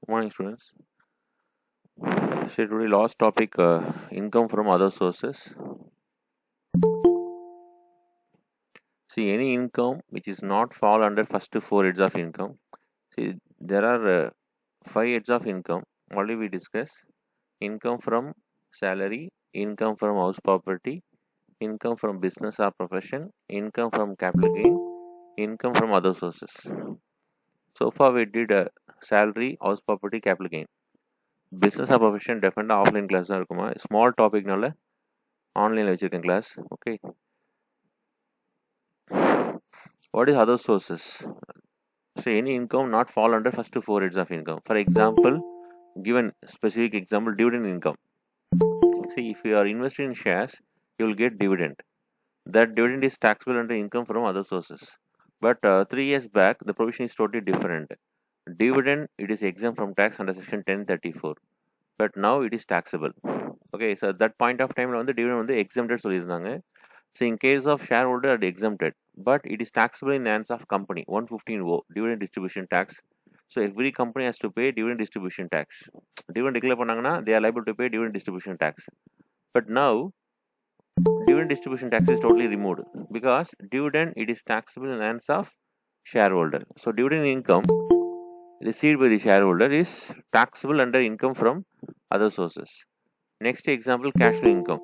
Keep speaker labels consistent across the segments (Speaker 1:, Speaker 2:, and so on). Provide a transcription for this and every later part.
Speaker 1: Morning, students. So today last topic, income from other sources. See, any income which is not fall under first four heads of income. See, there are five heads of income. Already we discussed income from salary, income from house property, income from business or profession, income from capital gain, income from other sources. So far we did salary, house property, capital gain. Business or profession definitely offline class தான் இருக்குமா, small topicனால ஆன்லைனில் வச்சுருக்கேன் class. Okay, what is other sources? So any income not fall under first four heads of income. For example, given specific example, dividend income. See, if you are investing in shares, you will get dividend. That dividend is taxable under income from other sources. But 3 years back, the provision is totally different. Dividend, it is exempt from tax under section 1034. But now it is taxable. Okay, so at that point of time, the dividend வந்து exempted சொல்லியிருந்தாங்க. So in case of shareholder, it exempted, but it is taxable in the hands of company. 115O, dividend distribution tax. So every company has to pay dividend distribution tax. Dividend declare பண்ணாங்கன்னா they are liable to pay dividend distribution tax. But now dividend distribution tax is totally removed because dividend, it is taxable in the hands of shareholder. So dividend income received by the shareholder is taxable under income from other sources. Next example, cash flow income.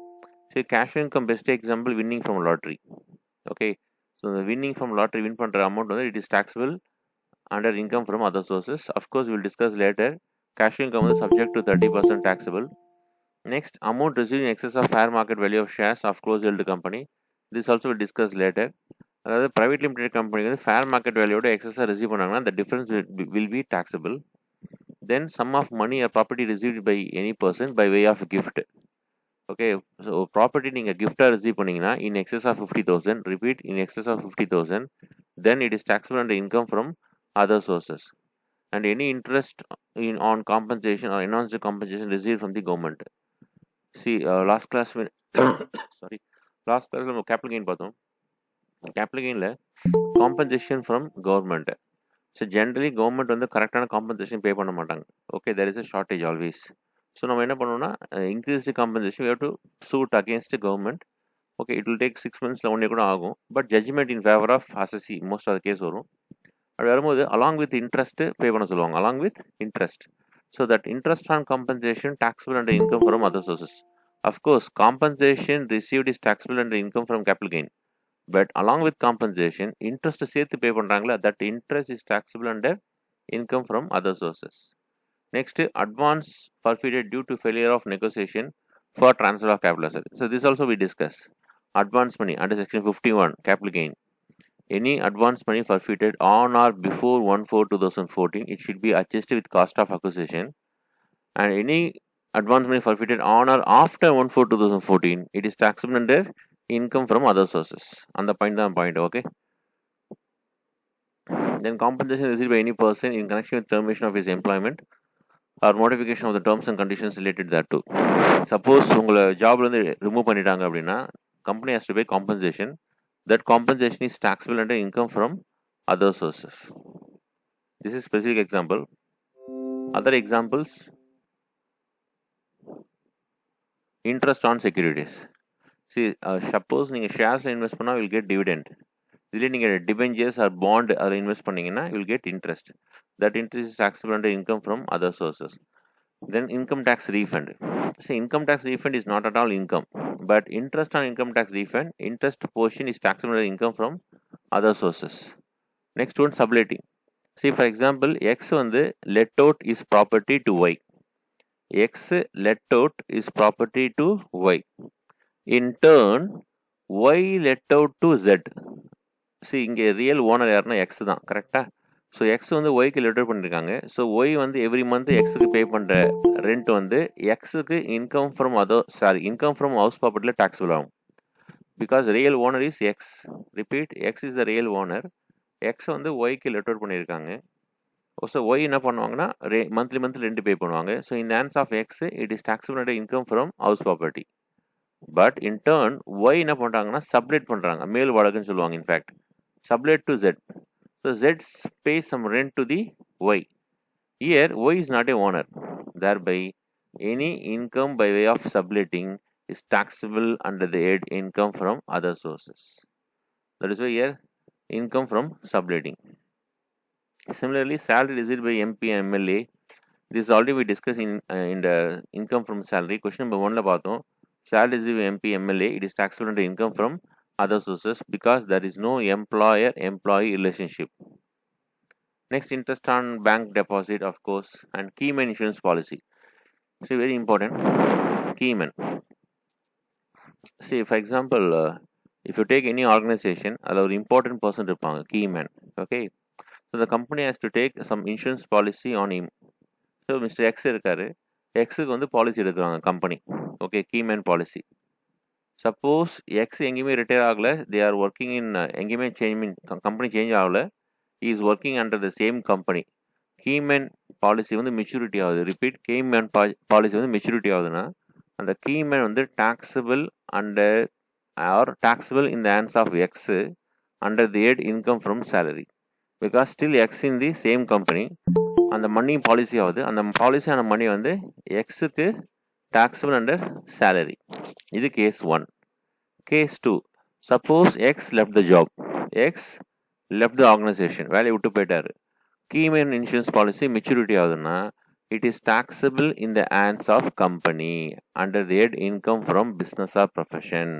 Speaker 1: So cash flow income, best example, winning from lottery. Okay, so the winning from lottery win பண்ற amount it is taxable under income from other sources. Of course, we will discuss later. Cash flow income is subject to 30% taxable. Next, amount received in excess of fair market value of shares of close held company. This also will discuss later. அதாவது private limited company வந்து fair market value ஓட excess receive பண்ணாங்கன்னா the difference will be taxable. Then sum of money or property received by any person by way of gift. Okay, so property நீங்கள் gift receive பண்ணீங்கன்னா in excess of 50,000, repeat, in excess of 50,000, then it is taxable under income from other sources. And any interest on compensation or enhanced compensation received from the government. See, last class நம்ம capital gain பார்த்தோம். Capital gainல compensation from government. So generally government வந்து கரெக்டான compensation pay பண்ண மாட்டாங்க. Okay, there is a shortage always. So நம்ம என்ன பண்ணோம்னா increase the compensation, we have to suit against the government. Okay, it will take 6 months, 1 year கூட ஆகும். But judgment in favor of assessee most of the case வரும். அது வரும்போது along with interest pay பண்ண சொல்லுவாங்க, along with interest. So that interest on compensation taxable under income from other sources. Of course, compensation received is taxable under income from capital gain. But along with compensation, interest சேர்த்து pay பண்றாங்களா, that interest is taxable under income from other sources. Next, advance forfeited due to failure of negotiation for transfer of capital asset. So this also we discuss. Advance money under section 51, capital gain. Any advance money forfeited on or before 1/4/2014, it should be adjusted with cost of acquisition. And any advance money forfeited on or after 1/4/2014, it is taxable under income from other sources. And the point, okay. Then compensation received by any person in connection with termination of his employment or modification of the terms and conditions related thereto. Suppose உங்களை ஜாப்ல இருந்து remove பண்ணிட்டாங்க அப்படின்னா company has to pay compensation. That compensation is taxable under income from other sources. This is specific example. Other examples, interest on securities. See, suppose நீங்கள் ஷேர்ஸில் invest பண்ணால் will get dividend. இதில் நீங்கள் debentures or bond அதில் invest பண்ணீங்கன்னா you will get interest. That interest is taxable under income from other sources. Then income tax refund. See, income tax refund is not at all income, but interest on income tax refund, interest portion is taxable under income from other sources. Next one, subletting. See, for example, X வந்து let out is property to Y. X let out is property to Y. In turn, Y let out to Z. See, இங்கே real owner யாருன்னா X தான், கரெக்டா? So X வந்து ஒய்க்கு letter பண்ணியிருக்காங்க. So Y வந்து every month எக்ஸுக்கு பே பண்ணுற ரெண்ட் வந்து எக்ஸுக்கு இன்கம் ஃப்ரம் ஹவுஸ் ப்ராப்பர்ட்டியில் டாக்ஸபிள் ஆகும். Because real owner is X. Repeat, X is the real owner. X வந்து ஒய்க்கு லெட்டர் பண்ணியிருக்காங்க. ஸோ ஒய் என்ன பண்ணுவாங்கன்னா மந்த்லி ரெண்ட் பே பண்ணுவாங்க. ஸோ இந்த hands of X it is taxable income from house property. But in turn Y என்ன பண்ணுறாங்கன்னா sublet பண்ணுறாங்க, மேல் வாடகைன்னு சொல்லுவாங்க. In fact sublet to Z. So Z pays some rent to the Y. Here Y is not a owner, thereby any income by way of subletting is taxable under the head income from other sources. That is why here income from subletting. Similarly, salary received by MP and MLA, this already we discussed in the income from salary. Question number 1 la பார்த்தோம். Salary received by MP MLA, it is taxable under income from other sources because there is no employer-employee relationship. Next, interest on bank deposit, of course, and keyman insurance policy. So very important, keyman. See, for example, if you take any organization, அதில் ஒரு important person இருப்பாங்க, keyman. Okay, so the company has to take some insurance policy on him. So Mr. X இருக்காரு, எக்ஸுக்கு வந்து policy எடுக்கிறாங்க company. Okay, keyman policy. Suppose X எங்கேயுமே retire ஆகலை, they are working in எங்கேயுமே கம்பெனி சேஞ்ச் ஆகலை, is working under the same company. Keyman policy வந்து maturity ஆகுது. ரிப்பீட், கீமேன் பாலிசி வந்து மெச்சூரிட்டி ஆகுதுன்னா அந்த கீமேன் வந்து taxable under or taxable in the hands of X under the head income from salary. Because still X in the same company. அந்த money policy ஆகுது. அந்த பாலிசியான மணி வந்து எக்ஸுக்கு டாக்ஸபிள் அண்டர் சேலரி. இது case 1. Case 2, suppose X left the job, X left the organisation, வேலையை விட்டு போயிட்டாரு. கீமேன் இன்சூரன்ஸ் பாலிசி மெச்சூரிட்டி ஆகுதுன்னா it is taxable in the hands of company under the head income from business or profession.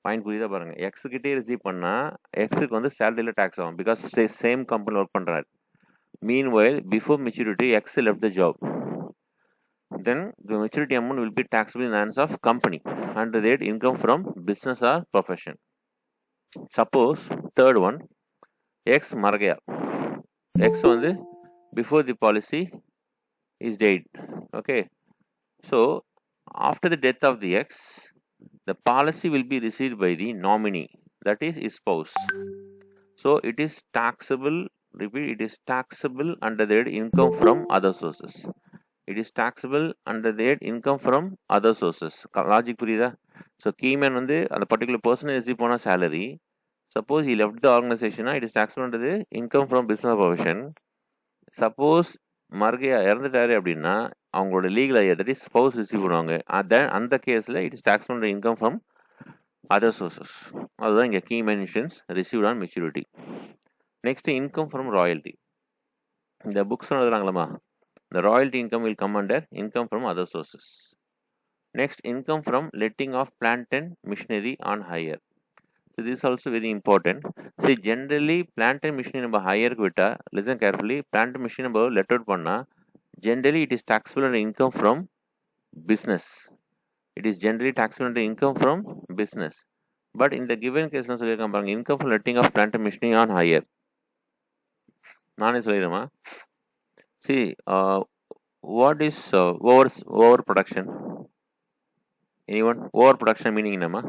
Speaker 1: Point புரியுதா பாருங்கள். எக்ஸுக்கிட்டே receive பண்ணால் எக்ஸுக்கு வந்து சேலரியில் டேக்ஸ் ஆகும் பிகாஸ் சேம் கம்பெனியில் ஒர்க் பண்ணுறாரு. Meanwhile, before maturity, X left the job. Then the maturity amount will be taxable in the hands of company under that income from business or profession. Suppose third one, X margaya. X வந்து before the policy is dead. Okay. So after the death of the X, the policy will be received by the nominee, that is his spouse. So it is taxable. Repeat, it is taxable under the head income from other sources. It is taxable under the head income from other sources. Logic புரியுதா? So keyman வந்து அந்த particular person receive பண்ண salary. Suppose he left the organization, it is taxable under the income from business profession. Suppose மர்கையா இறந்துட்டாரு அப்படின்னா அவங்களோட legal ஐயா, that is spouse receive பண்ணுவாங்க. அந்த கேஸில் it is taxable under income from other sources. அதுதான் இங்கே keyman insurance received on maturity. Next, income from royalty. இந்த books எழுதுறாங்களா, the royalty income will come under income from other sources. Next, income from letting of plant and machinery on hire. So this is also very important. See, generally plant and machinery நம்ம hire விட்டா, listen carefully, plant and machinery நம்ம let out பண்ணா generally it is taxable under income from business. It is generally taxable under income from business. But in the given case நான் சொல்லியிருக்கேன் பாருங்க, income from letting of plant and machinery on hire. நானே சொல்லிடுறேமா. See, what is over production? Anyone? Over production meaning என்னம்மா?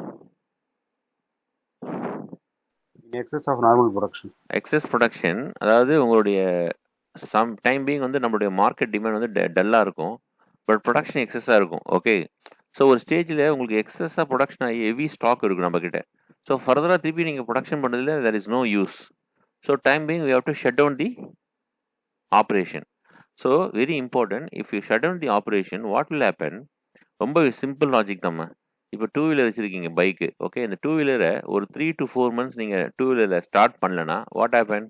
Speaker 2: Excess of normal production.
Speaker 1: Excess production, அதாவது உங்களுடைய some time being வந்து நம்மளுடைய மார்க்கெட் டிமாண்ட் வந்து டல்லாக இருக்கும், பட் ப்ரொடக்ஷன் எக்ஸஸாக இருக்கும். ஓகே, ஸோ ஒரு ஸ்டேஜில் உங்களுக்கு எக்ஸஸாக ப்ரொடக்ஷன் ஆகி ஹெவி ஸ்டாக் இருக்கும் நம்மக்கிட்ட. ஸோ ஃபர்தராக திருப்பி நீங்கள் ப்ரொடக்ஷன் பண்ணுறதுல there is no use. So time being we have to shut down the operation. So very important, if you shut down the operation, what will happen? ரொம்ப simple logic தான். இப்போ two-wheeler வச்சுருக்கீங்க, bike. Okay, இந்த 2-வீலரை ஒரு 3 to 4 months நீங்கள் 2-வீலரில் start பண்ணலன்னா what happen?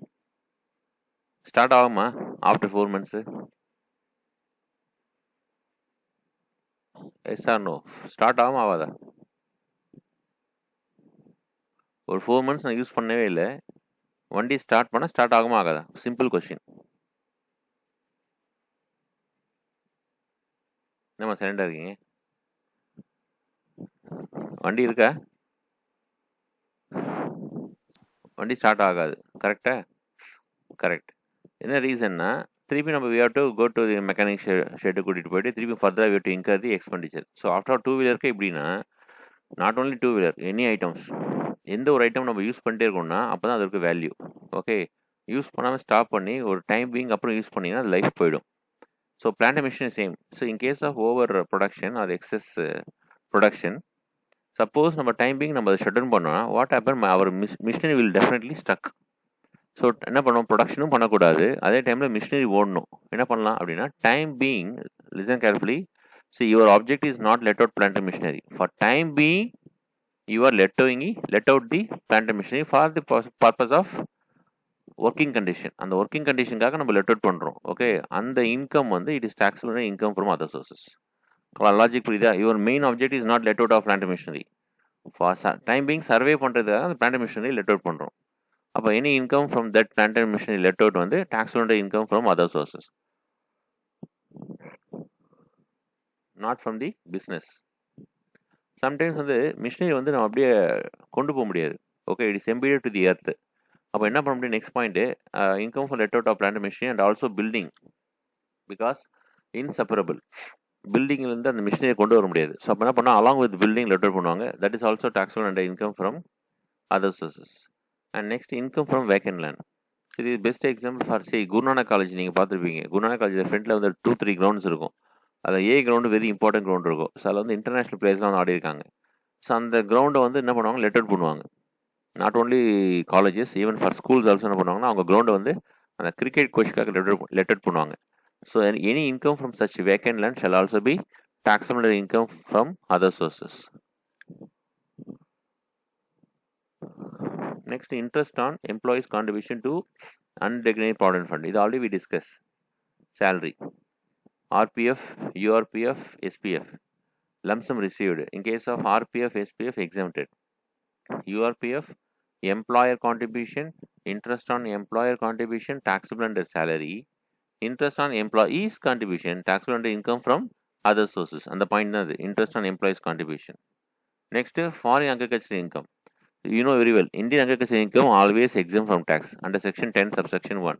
Speaker 1: Start ஆகுமா after 4 months? Yes or no? Start ஆகும் ஆகாதா? ஒரு 4 months நான் யூஸ் பண்ணவே இல்லை, வண்டி ஸ்டார்ட் பண்ணால் ஸ்டார்ட் ஆகுமா ஆகாதா? Simple question. என்னம்மா சைலண்டாக இருக்கீங்க? வண்டி இருக்கா? வண்டி ஸ்டார்ட் ஆகாது. கரெக்டா? கரெக்ட். என்ன ரீசன்னா, திருப்பி நம்ம we have to go to the mechanic shed கூட்டிகிட்டு போயிட்டு திருப்பி ஃபர்தராக we have to incur the expenditure. So after 2-வீலருக்கு எப்படின்னா, நாட் ஓன்லி 2-வீலர், எனி ஐட்டம்ஸ், எந்த ஒரு ஐட்டம் நம்ம யூஸ் பண்ணிட்டே இருக்கோம்னா அப்போ தான் அதற்கு வேல்யூ. ஓகே, யூஸ் பண்ணாமல் ஸ்டாப் பண்ணி ஒரு டைம் பீங் அப்புறம் யூஸ் பண்ணிங்கன்னா அது லைஃப் போயிடும். So plant machine same. So in case of over production or excess production, suppose நம்ம டைம் பீங் நம்ம அதை ஷட் டவுன் பண்ணோம்னா what happen? Our machinery will definitely stuck. So என்ன பண்ணுவோம், ப்ரொடக்ஷனும் பண்ணக்கூடாது, அதே டைமில் மிஷினரி ஓடணும். என்ன பண்ணலாம் அப்படின்னா, time being, listen carefully, so your object is not let out plant machinery. For time being you are let out the plant machinery for the purpose of working condition. அந்த ஒர்க்கிங் கண்டிஷனுக்காக நம்ம let out பண்ணுறோம். Okay, அந்த income வந்து it is taxable income from other sources. Logic புரியுதா? Your main object is not let out of plant machinery. For time being survey பண்ணுறதுக்காக அந்த plant machinery let out பண்ணுறோம். அப்போ any income from that plant machinery let out வந்து taxable income from other sources, not from the business. Sometimes வந்து machinery வந்து நம்ம அப்படியே கொண்டு போக முடியாது. Okay, it is embedded to the earth. அப்போ என்ன பண்ண முடியும், next point, income from let out of plant machinery and also building, because inseparable. பில்டிங்லேருந்து அந்த மிஷினரியை கொண்டு வர முடியாது. ஸோ அப்போ என்ன பண்ணால் along with building let out பண்ணுவாங்க. That is also taxable and income from other sources. And next income from vacant land. இது best example for Guru Nanak college நீங்கள் பார்த்துருப்பீங்க. குருநானக் காலேஜில் ஃப்ரண்ட்டில் வந்து 2-3 கிரவுண்ட்ஸ் இருக்கும். அதில் ஏ கிரவுண்டு வெரி இம்பார்ட்டன்ட் கிரவுண்ட் இருக்கும். ஸோ அதில் வந்து இன்டர்நேஷ்னல் பிளேயர்ஸ்லாம் வந்து ஆடி இருக்காங்க. ஸோ அந்த கிரவுண்டை வந்து என்ன பண்ணுவாங்க, லெட் அவுட் பண்ணுவாங்க. Not only colleges, even for schools also என்ன பண்ணுவாங்கன்னா அவங்க கிரவுண்டை வந்து அந்த கிரிக்கெட் கோச்சுக்காக லெட் அவுட் பண்ணுவாங்க. So any income from such vacant land shall also be taxable income from other sources. Next, interest on employees' contribution to unrecognized provident fund. This already we discussed. Salary, RPF, URPF, SPF, lump sum received. In case of RPF, SPF exempted. URPF, employer contribution, interest on employer contribution taxable under salary. Interest on employees' contribution taxable under income from other sources. And the point is interest on employees' contribution. Next, foreign agricultural income. You know very well, Indian agricultural income always exempt from tax under section 10 subsection 1.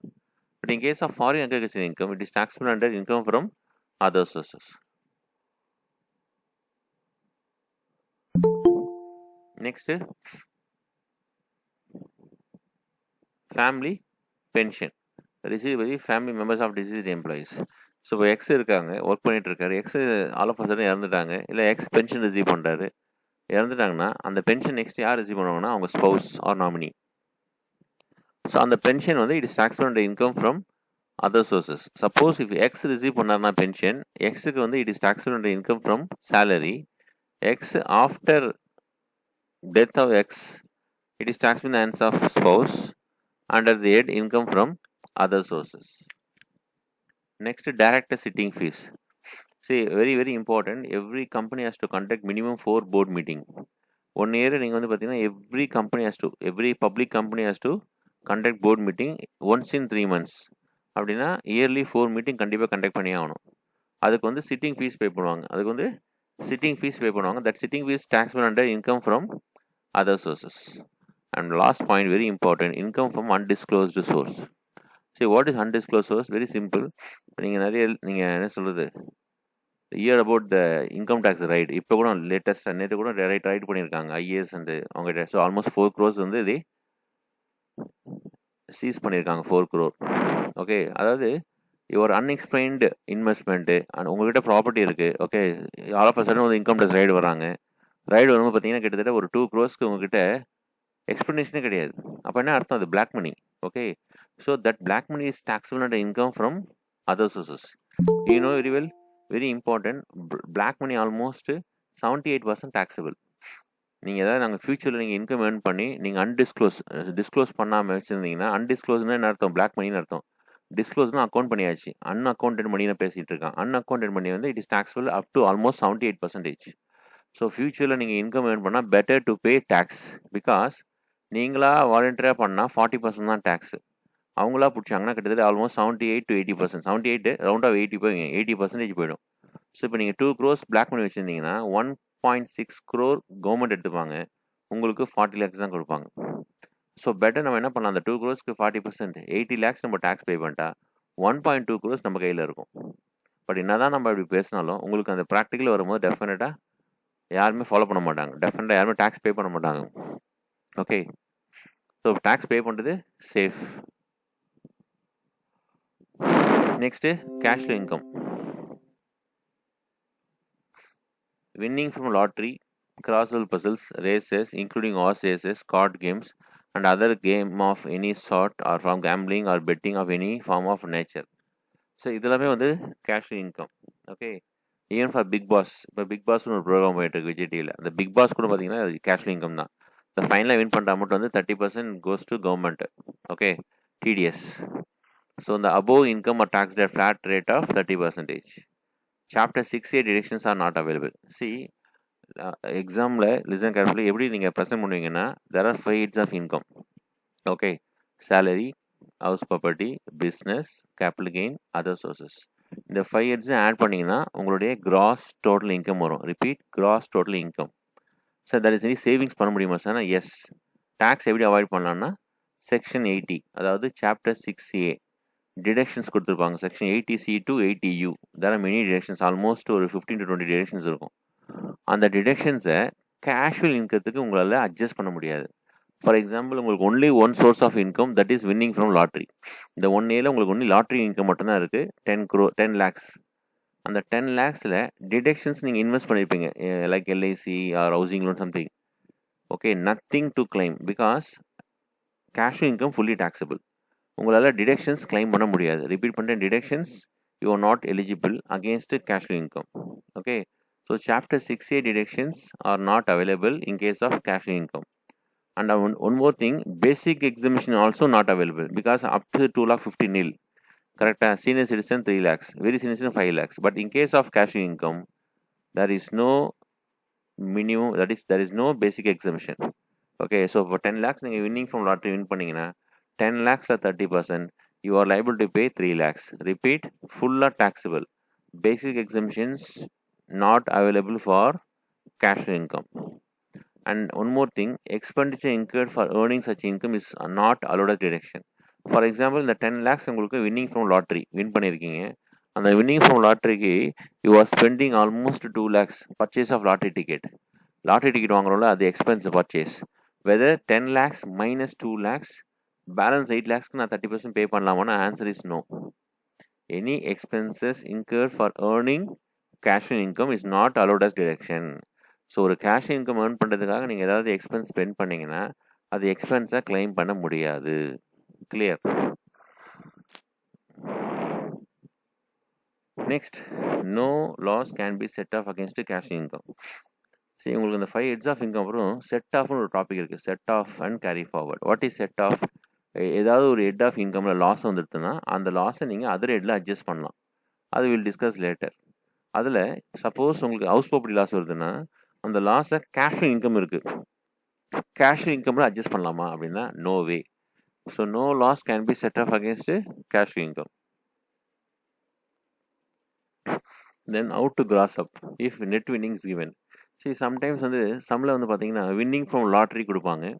Speaker 1: But in case of foreign agricultural income, it is taxable under income from other sources. Next, family pension received by the family members of deceased employees. So இப்போ X இருக்காங்க, work பண்ணிட்டு இருக்காரு. X all of a sudden இறந்துட்டாங்க, இல்லை X pension receive பண்ணுறாரு. இறந்துட்டாங்கன்னா அந்த pension next யார் receive பண்ணுவாங்கன்னா அவங்க ஸ்பௌஸ் ஆர் நாமினி. ஸோ அந்த பென்ஷன் வந்து it is taxable under income from other sources. Suppose if X receive பண்ணார்னா பென்ஷன், எக்ஸுக்கு வந்து it is taxable under income from salary. X after death of X it is taxable in the hands of spouse under the head income from other sources. Next, director sitting fees. See, very very important, every company has to conduct minimum 4 board meeting. 1 year நீங்கள் வந்து பார்த்தீங்கன்னா every public company has to conduct board meeting once in 3 months. அப்படின்னா early 4 meeting கண்டிப்பாக conduct பண்ணி ஆகணும். அதுக்கு வந்து sitting fees pay பண்ணுவாங்க. That sitting fees taxable under income from other sources. And last point, very important, income from undisclosed source. சரி, what is undisclose source? Very simple. நீங்கள் என்ன சொல்கிறது, hear about the income tax raid, இப்போ கூட latest நேற்று கூட raid பண்ணியிருக்காங்க IAS and அவங்க. ஸோ ஆல்மோஸ்ட் 4 crores வந்து இது சீஸ் பண்ணியிருக்காங்க, 4 crore. ஓகே, அதாவது ஒரு அன்எக்ஸ்பிளைன்டு இன்வெஸ்ட்மெண்ட்டு அண்ட் உங்கள்கிட்ட ப்ராப்பர்ட்டி இருக்குது. Okay, all of a sudden வந்து இன்கம் டேக்ஸ் ரைடு வராங்க. ரைடு வரும்போது பார்த்தீங்கன்னா கிட்டத்தட்ட ஒரு 2 crores உங்ககிட்ட எக்ஸ்பிளனேஷனே கிடையாது. அப்போ என்ன அர்த்தம்? அது black money. Okay, so that black money is taxable under income from other sources. You know very well, very important, black money almost 78% taxable. நீங்கள் ஏதாவது நாங்கள் ஃபியூச்சரில் நீங்கள் இன்கம் ஏர்ன் பண்ணி நீங்கள் டிஸ்க்ளோஸ் பண்ணாமல் வச்சுருந்தீங்கன்னா, அன்டிஸ்க்ளோஸ்னா என்ன அர்த்தம்? பிளாக் மணின்னு அர்த்தம். டிஸ்க்ளோஸ்னா அக்கௌண்ட் பண்ணியாச்சு, அன்அக்கௌண்டட் மணின்னு பேசிகிட்டு இருக்கான். அன்அக்கௌண்டட் மணி வந்து it is taxable up to almost 78%. So ஃபியூச்சரில் நீங்கள் இன்கம் ஏர்ன் பண்ணால் better to pay tax. Because நீங்களாக வாலண்டியராக பண்ணால் 40% தான் டேக்ஸு. அவங்களா பிடிச்சாங்கன்னா கிட்டத்தட்ட ஆல்மோஸ்ட் 78 to 80%. 78 ரவுண்டாக 80% போயிடும். ஸோ இப்போ நீங்கள் 2 crores பிளாக் மணி வச்சுருந்தீங்கன்னா 1.6 crore கவர்மெண்ட் எடுத்துப்பாங்க, உங்களுக்கு 40 lakhs தான் கொடுப்பாங்க. ஸோ பெட்டர் நம்ம என்ன பண்ணலாம், அந்த 2 crores 40%, 80 lakhs நம்ம டேக்ஸ் பே பண்ணிட்டா 1.2 crores நம்ம கையில் இருக்கும். பட் என்ன தான் நம்ம இப்படி பேசினாலும் உங்களுக்கு அந்த ப்ராக்டிக்கல் வரும்போது டெஃபினட்டாக யாருமே ஃபாலோ பண்ண மாட்டாங்க, டெஃபினட்டாக யாருமே டேக்ஸ் பே பண்ண மாட்டாங்க. ஓகே, ஸோ டேக்ஸ் பே பண்ணுறது safe. Next, cash flow income. Winning from lottery, crossword puzzles, races including horse races, card games and other game of any sort or from gambling or betting of any form of nature. So இதெல்லாமே வந்து cash income. Okay, even for Bigg Boss, இப்போ Bigg பாஸ்னு ஒரு programme போயிட்டு இருக்கு விஜய் டிவியில். அந்த big pass கூட பார்த்தீங்கன்னா அது கேஷ் இன்கம் தான். இந்த ஃபைனலாக வின் பண்ணுற அமௌண்ட் வந்து 30% goes to government. Okay, TDS. So இந்த above income or taxed at flat rate of 30%. Chapter 6A deductions are not available. See, எக்ஸாமில் லிசன் கேர்ஃபுல்லி எப்படி நீங்கள் ப்ரெசென்ட் பண்ணுவீங்கன்னா, there are 5 heads of income. Okay, salary, house property, business, capital gain, other sources. இந்த 5 heads add பண்ணிங்கன்னா உங்களுடைய gross total income வரும். Repeat, gross total income. Sir that is any savings பண்ண முடியுமா sir? Yes. Tax எப்படி avoid பண்ணலான்னா, section 80, அதாவது chapter 6A deductions கொடுத்துருப்பாங்க. Section 80C to 80U. There are many deductions, almost ஒரு 15 to 20 டிடக்ஷன்ஸ் இருக்கும். அந்த டிடக்ஷன்ஸை கேஷுவல் இன்கத்துக்கு உங்களால் அட்ஜஸ்ட் பண்ண முடியாது. ஃபார் எக்ஸாம்பிள், உங்களுக்கு only one source of income, that is winning from lottery. இந்த 1 yearல உங்களுக்கு ஒன்லி லாட்ரி இன்கம் மட்டும்தான் இருக்குது, 10 lakhs. அந்த 10 lakhஸில் டிடக்ஷன்ஸ் நீங்கள் இன்வெஸ்ட் பண்ணியிருப்பீங்க, like LIC or housing loan something. Okay, nothing to claim because casual income fully taxable. உங்களால் deductions claim பண்ண முடியாது. ரிப்பீட் பண்ணுறேன், deductions you are not eligible against casual income. Okay, so chapter 6A deductions are not available in case of casual income. And one more thing, basic exemption also not available because up to 2,50,000 nil. Correct? Senior citizen 3 lakhs, very senior citizen 5 lakhs. But in case of cash income, there is no minimum, that is there is no basic exemption. Okay, so for 10 lakhs, you are winning from lottery win panningina, 10 lakhs or 30%, you are liable to pay 3 lakhs. Repeat, full or taxable. Basic exemptions not available for cash income. And one more thing, expenditure incurred for earning such income is not allowed as deduction. For example, இந்த 10 lakhs உங்களுக்கு winning from lottery win பண்ணியிருக்கீங்க. அந்த winning from lotteryக்கு you are spending almost 2 lakhs purchase of lottery ticket. Lottery ticket வாங்குறோம்ல, அது expense purchase. Whether 10 lakhs minus 2 lakhs, balance 8 lakhsக்கு நான் 30% pay பண்ணலாமான்னு answer is no. Any expenses incurred for earning cash income is not allowed as deduction. So ஒரு cash income earn பண்ணுறதுக்காக நீங்கள் ஏதாவது expense spend பண்ணிங்கன்னா அது எக்ஸ்பென்ஸாக கிளைம் பண்ண முடியாது. Clear? Next, no loss can be set off against cash income. சரி, உங்களுக்கு இந்த 5 heads ஆஃப் இன்கம் அப்புறம் செட் ஆஃப்னு ஒரு டாபிக் இருக்குது, set off and carry forward. What is set off? ஏதாவது ஒரு ஹெட் ஆஃப் இன்கமில் லாஸ் வந்துடுதுன்னா அந்த லாஸை நீங்கள் அதர் ஹெட்டில் அட்ஜஸ்ட் பண்ணலாம். அது வில் டிஸ்கஸ் லேட்டர். அதில் சப்போஸ் உங்களுக்கு ஹவுஸ் ப்ராப்பர்ட்டி லாஸ் வருதுன்னா அந்த லாஸை கேஷுவல் இன்கம் இருக்குது, கேஷுவல் இன்கமில் அட்ஜஸ்ட் பண்ணலாமா அப்படின்னா no way. So no loss can be set off against casual income. Then out to gross up if net winnings given. சரி, சம்டைம்ஸ் வந்து சம்மில் வந்து பார்த்தீங்கன்னா வின்னிங் ஃப்ரம் லாட்ரி கொடுப்பாங்க,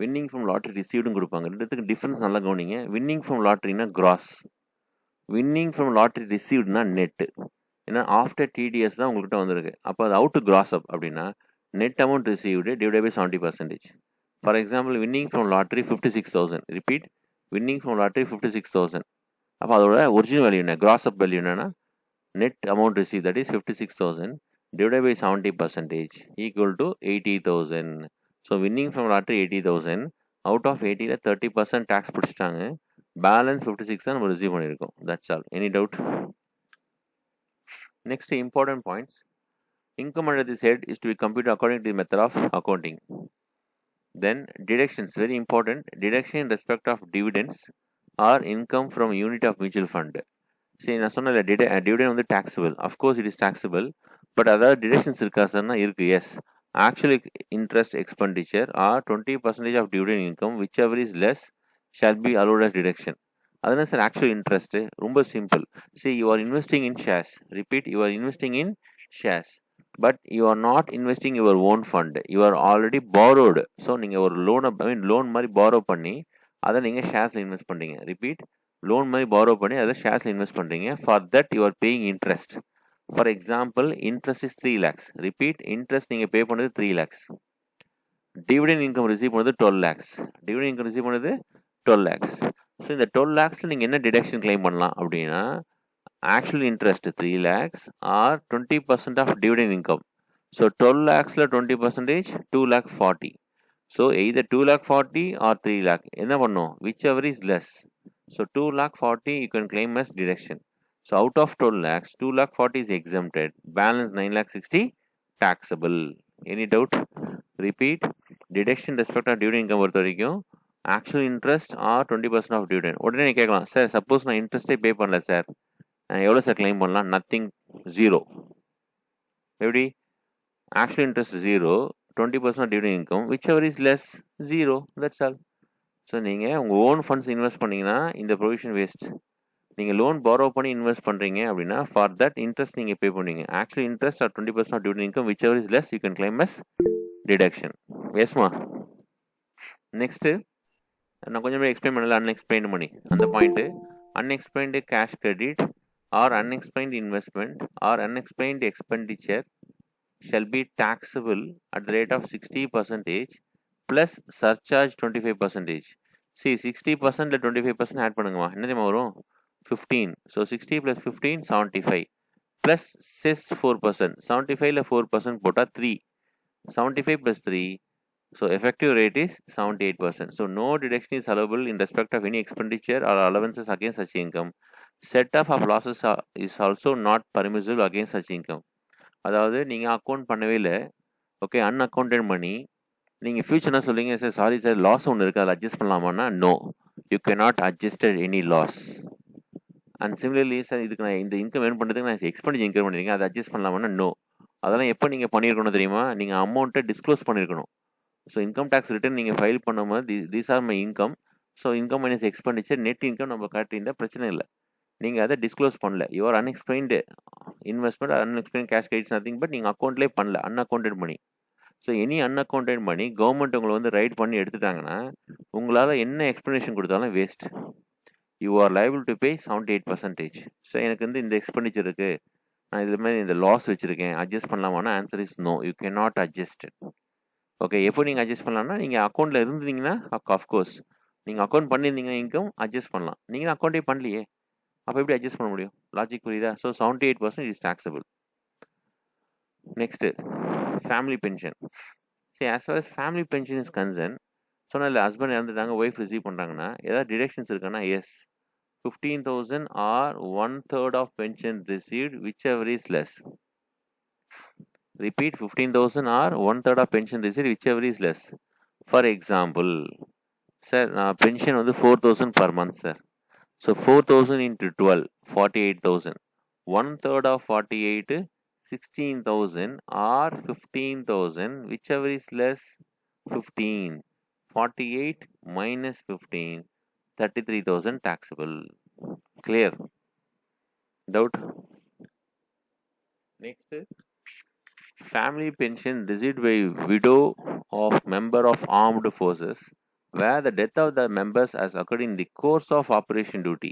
Speaker 1: வின்னிங் ஃப்ரம் லாட்ரி ரிசீவ்டும் கொடுப்பாங்க. ரெண்டுத்துக்கு டிஃப்ரென்ஸ் நல்லா கவனிங்க. வின்னிங் ஃப்ரம் லாட்ரினா கிராஸ், வின்னிங் ஃப்ரம் லாட்ரி ரிசீவ்டுனா நெட்டு. ஏன்னா ஆஃப்டர் TDS தான் உங்கள்கிட்ட வந்திருக்கு. அப்போ அது அவுட் டு கிராஸ் அப் அப்படின்னா net amount received divide by 70%. For example, winning from lottery 56,000. Repeat, winning from lottery 56,000. அப்போ அதோட ஒரிஜினல் வேல்யூ என்ன, கிராஸ் அப் வேல்யூ என்னன்னா net amount receive, that is 56,000 divide by 70% equal to 80,000. So winning from lottery 80,000, out of 80ல் 30% tax பிடிச்சிட்டாங்க, balance 56 தான் நம்ம receive பண்ணியிருக்கோம். That's all. Any doubt? Next, important points. Income under this head is to be computed according to the method of accounting. Then deductions, very important. Deduction in respect of dividends or income from unit of mutual fund. See, நான் சொன்னல dividend வந்து taxable. Of course it is taxable. But other deductions இருக்கா சார்னா இருக்கு. Yes. Actual interest expenditure or 20% of dividend income, whichever is less, shall be allowed as deduction. அதுனா sir actual interest ரொம்ப simple. See, you are investing in shares. Repeat, you are investing in shares. But you are not investing your own fund. You are already borrowed. So நீங்கள் ஒரு loan மாதிரி borrow பண்ணி அதை நீங்கள் ஷேர்ஸில் invest பண்ணுறீங்க. Repeat, loan மாதிரி borrow பண்ணி அதை ஷேர்ஸில் இன்வெஸ்ட் பண்ணுறீங்க. For that you are paying interest. For example, interest is 3 lakhs. Repeat, interest நீங்கள் பே பண்ணது 3 lakhs. டிவிடெண்ட் இன்கம் ரிசீவ் பண்ணது 12 lakhs. டிவிடெண்ட் இன்கம் ரிசீவ் பண்ணது 12 lakhs. ஸோ இந்த 12 lakhஸில் நீங்கள் என்ன டிடக்ஷன் கிளைம் பண்ணலாம் அப்படின்னா actual interest 3 lakhs or 20% of dividend income. So 12 lakhஸில் 20% 2,40,000. ஸோ எய்தர் 2,40,000 or 3,00,000 என்ன பண்ணும், which ever is less. So 2,40,000 you can claim as deduction. So out of 12 lakhs, 2,40,000 is exempted. Balance 9,60,000 taxable. Any doubt? Repeat. Deduction respect of dividend income பொறுத்த வரைக்கும் actual interest or 20% of dividend. உடனே நீ கேட்கலாம், sir suppose நான் இன்ட்ரெஸ்டே பே பண்ணல sir, நான் எவ்வளோ sir claim பண்ணலாம்? Nothing, zero. எப்படி? Actual interest zero, 20% of dividend income, which ever is less, ஜீரோ. That's all. ஸோ நீங்கள் உங்கள் ஓன் ஃபண்ட்ஸ் இன்வெஸ்ட் பண்ணிங்கன்னா இந்த ப்ரொவிஷன் வேஸ்ட். நீங்கள் லோன் பாரோ பண்ணி இன்வெஸ்ட் பண்ணுறீங்க அப்படின்னா ஃபார் தட் இன்ட்ரெஸ்ட் நீங்கள் பே பண்ணுவீங்க. Actually interest or 20% of dividend income which ever is less you can claim as deduction. எஸ்மா. நெக்ஸ்ட்டு நான் கொஞ்சம் எக்ஸ்பிளைன் பண்ணல, அன்எக்ஸ்பிளைன்டு மணி. அந்த point unexplained cash credit or unexplained investment or unexplained expenditure shall be taxable at the rate of 60% plus surcharge 25%. See, 60% 25% add பண்ணுங்கம்மா, என்ன தெரியுமா வரும்? 15. So 60 plus 15 75 plus cess 4%. 75ல 4% போட்டால் 3. 75 plus 3. So effective rate is 78%. So no deduction is allowable in respect of any expenditure or allowances against such income. Set off of losses is also not permissible against such income. அதாவது நீங்கள் account பண்ணவே இல்லை, okay, unaccounted மணி. நீங்கள் future என்ன சொல்லுவீங்க, sir sorry sir loss ஒன்று இருக்குது, அதில் அட்ஜஸ்ட் பண்ணலாமான்னா no, you cannot adjusted any loss. And similarly sir இதுக்கு நான் இந்த இன்கம் ஏர்ன் பண்ணுறதுக்கு நான் எக்ஸ்பெண்டிச்சர் இன்கம் பண்ணியிருக்கேன், அதை அட்ஜஸ்ட் பண்ணலாமான்னா நோ. அதெல்லாம் எப்போ நீங்கள் பண்ணியிருக்கணும் தெரியுமா? நீங்கள் அமௌண்ட்டை டிஸ்க்ளோஸ் பண்ணியிருக்கணும். ஸோ இன்கம் டேக்ஸ் ரிட்டர்ன் நீங்கள் ஃபைல் பண்ணும்போது these are my income, so income minus expenditure net income நம்ம காட்டியிருந்தால் பிரச்சனை இல்லை. நீங்கள் அதை டிஸ்க்ளோஸ் பண்ணல, your unexplained investment unexplained cash credits nothing but நீங்கள் அக்கௌண்ட்லேயே பண்ணல, அன்அக்கௌண்டட் மணி. ஸோ எனி அன்அக்கௌண்டட் மணி கவர்மெண்ட் உங்களை வந்து ரைட் பண்ணி எடுத்துட்டாங்கன்னா உங்களால் என்ன எக்ஸ்ப்ளனேஷன் கொடுத்தாலும் waste. You are liable to pay 78%. So எனக்கு வந்து இந்த எக்ஸ்பெண்டிச்சர் இருக்குது, நான் இது மாதிரி இந்த லாஸ் வச்சுருக்கேன், அட்ஜஸ்ட் பண்ணலாமான்னா answer is no, you can not adjust. Okay, எப்போ நீங்கள் அட்ஜஸ்ட் பண்ணலாம்னா நீங்கள் அக்கௌண்ட்டில் இருந்தீங்கன்னா ஆஃப்கோர்ஸ் நீங்கள் அக்கௌண்ட் பண்ணியிருந்தீங்கன்னா இன்கம் அட்ஜஸ்ட் பண்ணலாம். நீங்கள் அக்கௌண்ட்டே பண்ணலையே, அப்போ எப்படி அட்ஜஸ்ட் பண்ண முடியும்? லாஜிக் புரியுதா? So 78% is taxable. Next family pension. சரி, as far as family pension is concern, சொன்னால் இல்லை ஹஸ்பண்ட் இறந்துட்டாங்க, ஒய்ஃப் ரிசீவ் பண்ணுறாங்கன்னா ஏதாவது டிடக்ஷன்ஸ் இருக்கான்னா yes. 15,000 or 1/3 of pension received which ever is less. Repeat, 15,000 or 1/3 of pension received which ever is less. For example, sir நான் pension வந்து 4,000 per month sir. So 4,000 into 12, 48,000. 1/3 of 48, 16,000 or 15,000, whichever is less, 15. 48 minus 15, 33,000 taxable. Clear? Doubt? Next, family pension received by widow of member of armed forces where the death of the members has occurred in the course of operation duty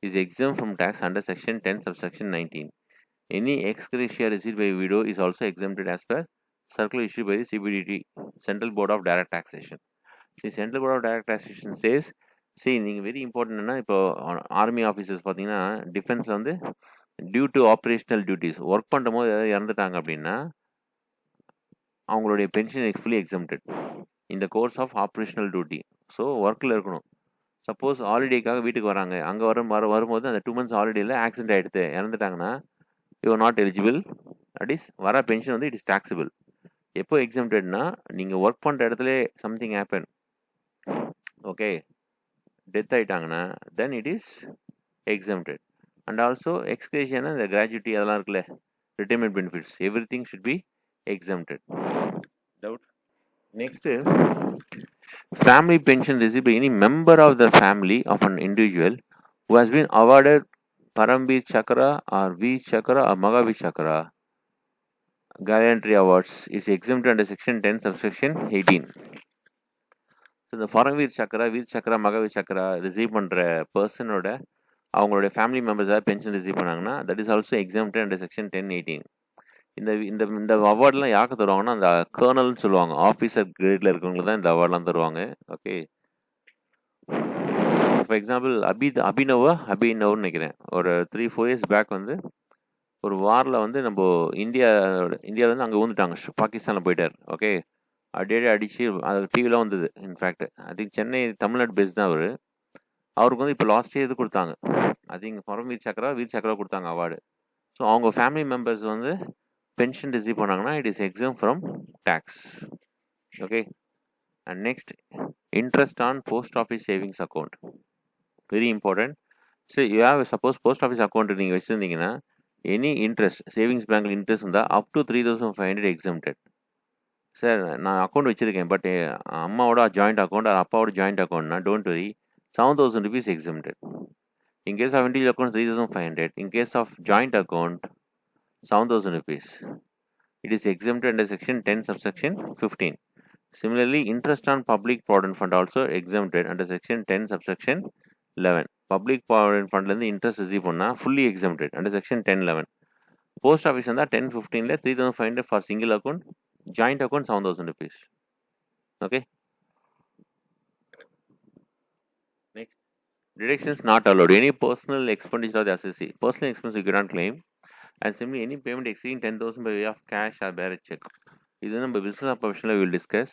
Speaker 1: is exempt from tax under section 10 subsection 19. Any ex gratia received by widow is also exempted as per circular issued by the CBDT, Central Board of Direct Taxation. See, Central Board of Direct Taxation says, see, நீங்கள் very இம்பார்ட்டன்ட்னா இப்போ army officers பார்த்தீங்கன்னா டிஃபென்ஸில் வந்து due to operational duties work பண்ணுற போது ஏதாவது இறந்துட்டாங்க அப்படின்னா அவங்களுடைய பென்ஷன் ஃபுல்லி எக்ஸம்டட் இந்த course of operational duty. So ஒர்க்கில் இருக்கணும். சப்போஸ் ஹாலிடேக்காக வீட்டுக்கு வராங்க, அங்கே வரும்போது அந்த 2 months ஹாலிடேயில் ஆக்சிடென்ட் ஆகிடுது, இறந்துட்டாங்கன்னா you are not eligible. That is வர பென்ஷன் வந்து இட் இஸ் டாக்ஸபிள். எப்போ எக்ஸம்டட்னா நீங்கள் ஒர்க் பண்ணுற இடத்துல சம்திங் ஹேப்பன், ஓகே, டெத் ஆகிட்டாங்கன்னா then it is exempted. And also ex gratia, இந்த கிராஜுவிட்டி அதெல்லாம் இருக்குல்ல, retirement benefits, every thing should be exempted. Doubt? Next, family pension received by any member of the family of an individual who has been awarded Paramveer Chakra or Veer Chakra or Mahavir Chakra gallantry awards is exempt under section 10 subsection 18. So the Paramveer Chakra, Veer Chakra, Mahavir Chakra receive பண்ற பர்சனோட அவங்களோட family மெம்பர்ஸாக pension receive பண்ணாங்கன்னா that is also exempt under section 10-18. இந்த அவார்ட்லாம் யாருக்கு தருவாங்கன்னா அந்த கர்னல்னு சொல்லுவாங்க, officer கிரேடில் இருக்கவங்களுக்கு தான் இந்த அவார்ட்லாம் தருவாங்க. ஓகே, ஃபார் எக்ஸாம்பிள் அபினவ்னு நினைக்கிறேன், ஒரு 3-4 years பேக் வந்து ஒரு வாரில் வந்து நம்ம இந்தியாவிலேருந்து அங்கே ஊந்துட்டாங்க, பாகிஸ்தானில் போயிட்டார். ஓகே, அப்படியே அடித்து அது டிவிலாம் வந்தது. In fact I think Chennai Tamil Nadu base தான் அவர். அவருக்கு வந்து இப்போ லாஸ்ட் இயர் இது கொடுத்தாங்க. ஐ திங்க் ஃபாரம் வீர் சக்கரா கொடுத்தாங்க அவார்டு. ஸோ அவங்க ஃபேமிலி மெம்பர்ஸ் வந்து பென்ஷன் ரிசீவ் பண்ணாங்கன்னா it is exempt from tax. Okay. And next, interest on post office savings account, very important. So you have suppose post office account நீங்கள் வச்சுருந்தீங்கன்னா any interest savings பேங்க்கில் interest இருந்தால் up to 3,500 exempted. Sir நான் account வச்சுருக்கேன், but அம்மாவோட joint account அப்பாவோட joint அக்கௌண்ட்னா don't worry, 7,000 rupees exempted. In case of individual account, 3,500. In case of joint account, 7,000 rupees. It is exempted under section 10 subsection 15. Similarly, interest on public provident fund also exempted under section 10 subsection 11. Public provident fund la interest receive பண்ணா fully exempted under section 10-11. Post office இருந்தா 10-15 ல 3,500 for single account, joint account 7,000 rupees. Okay. Next, deductions not allowed. Any personal expenditure of the assessee, personal expense you cannot claim. And similarly, any payment exceeding 10,000 by way of cash or bearer check. இது நம்ம business ஆப்ஷனில் will discuss.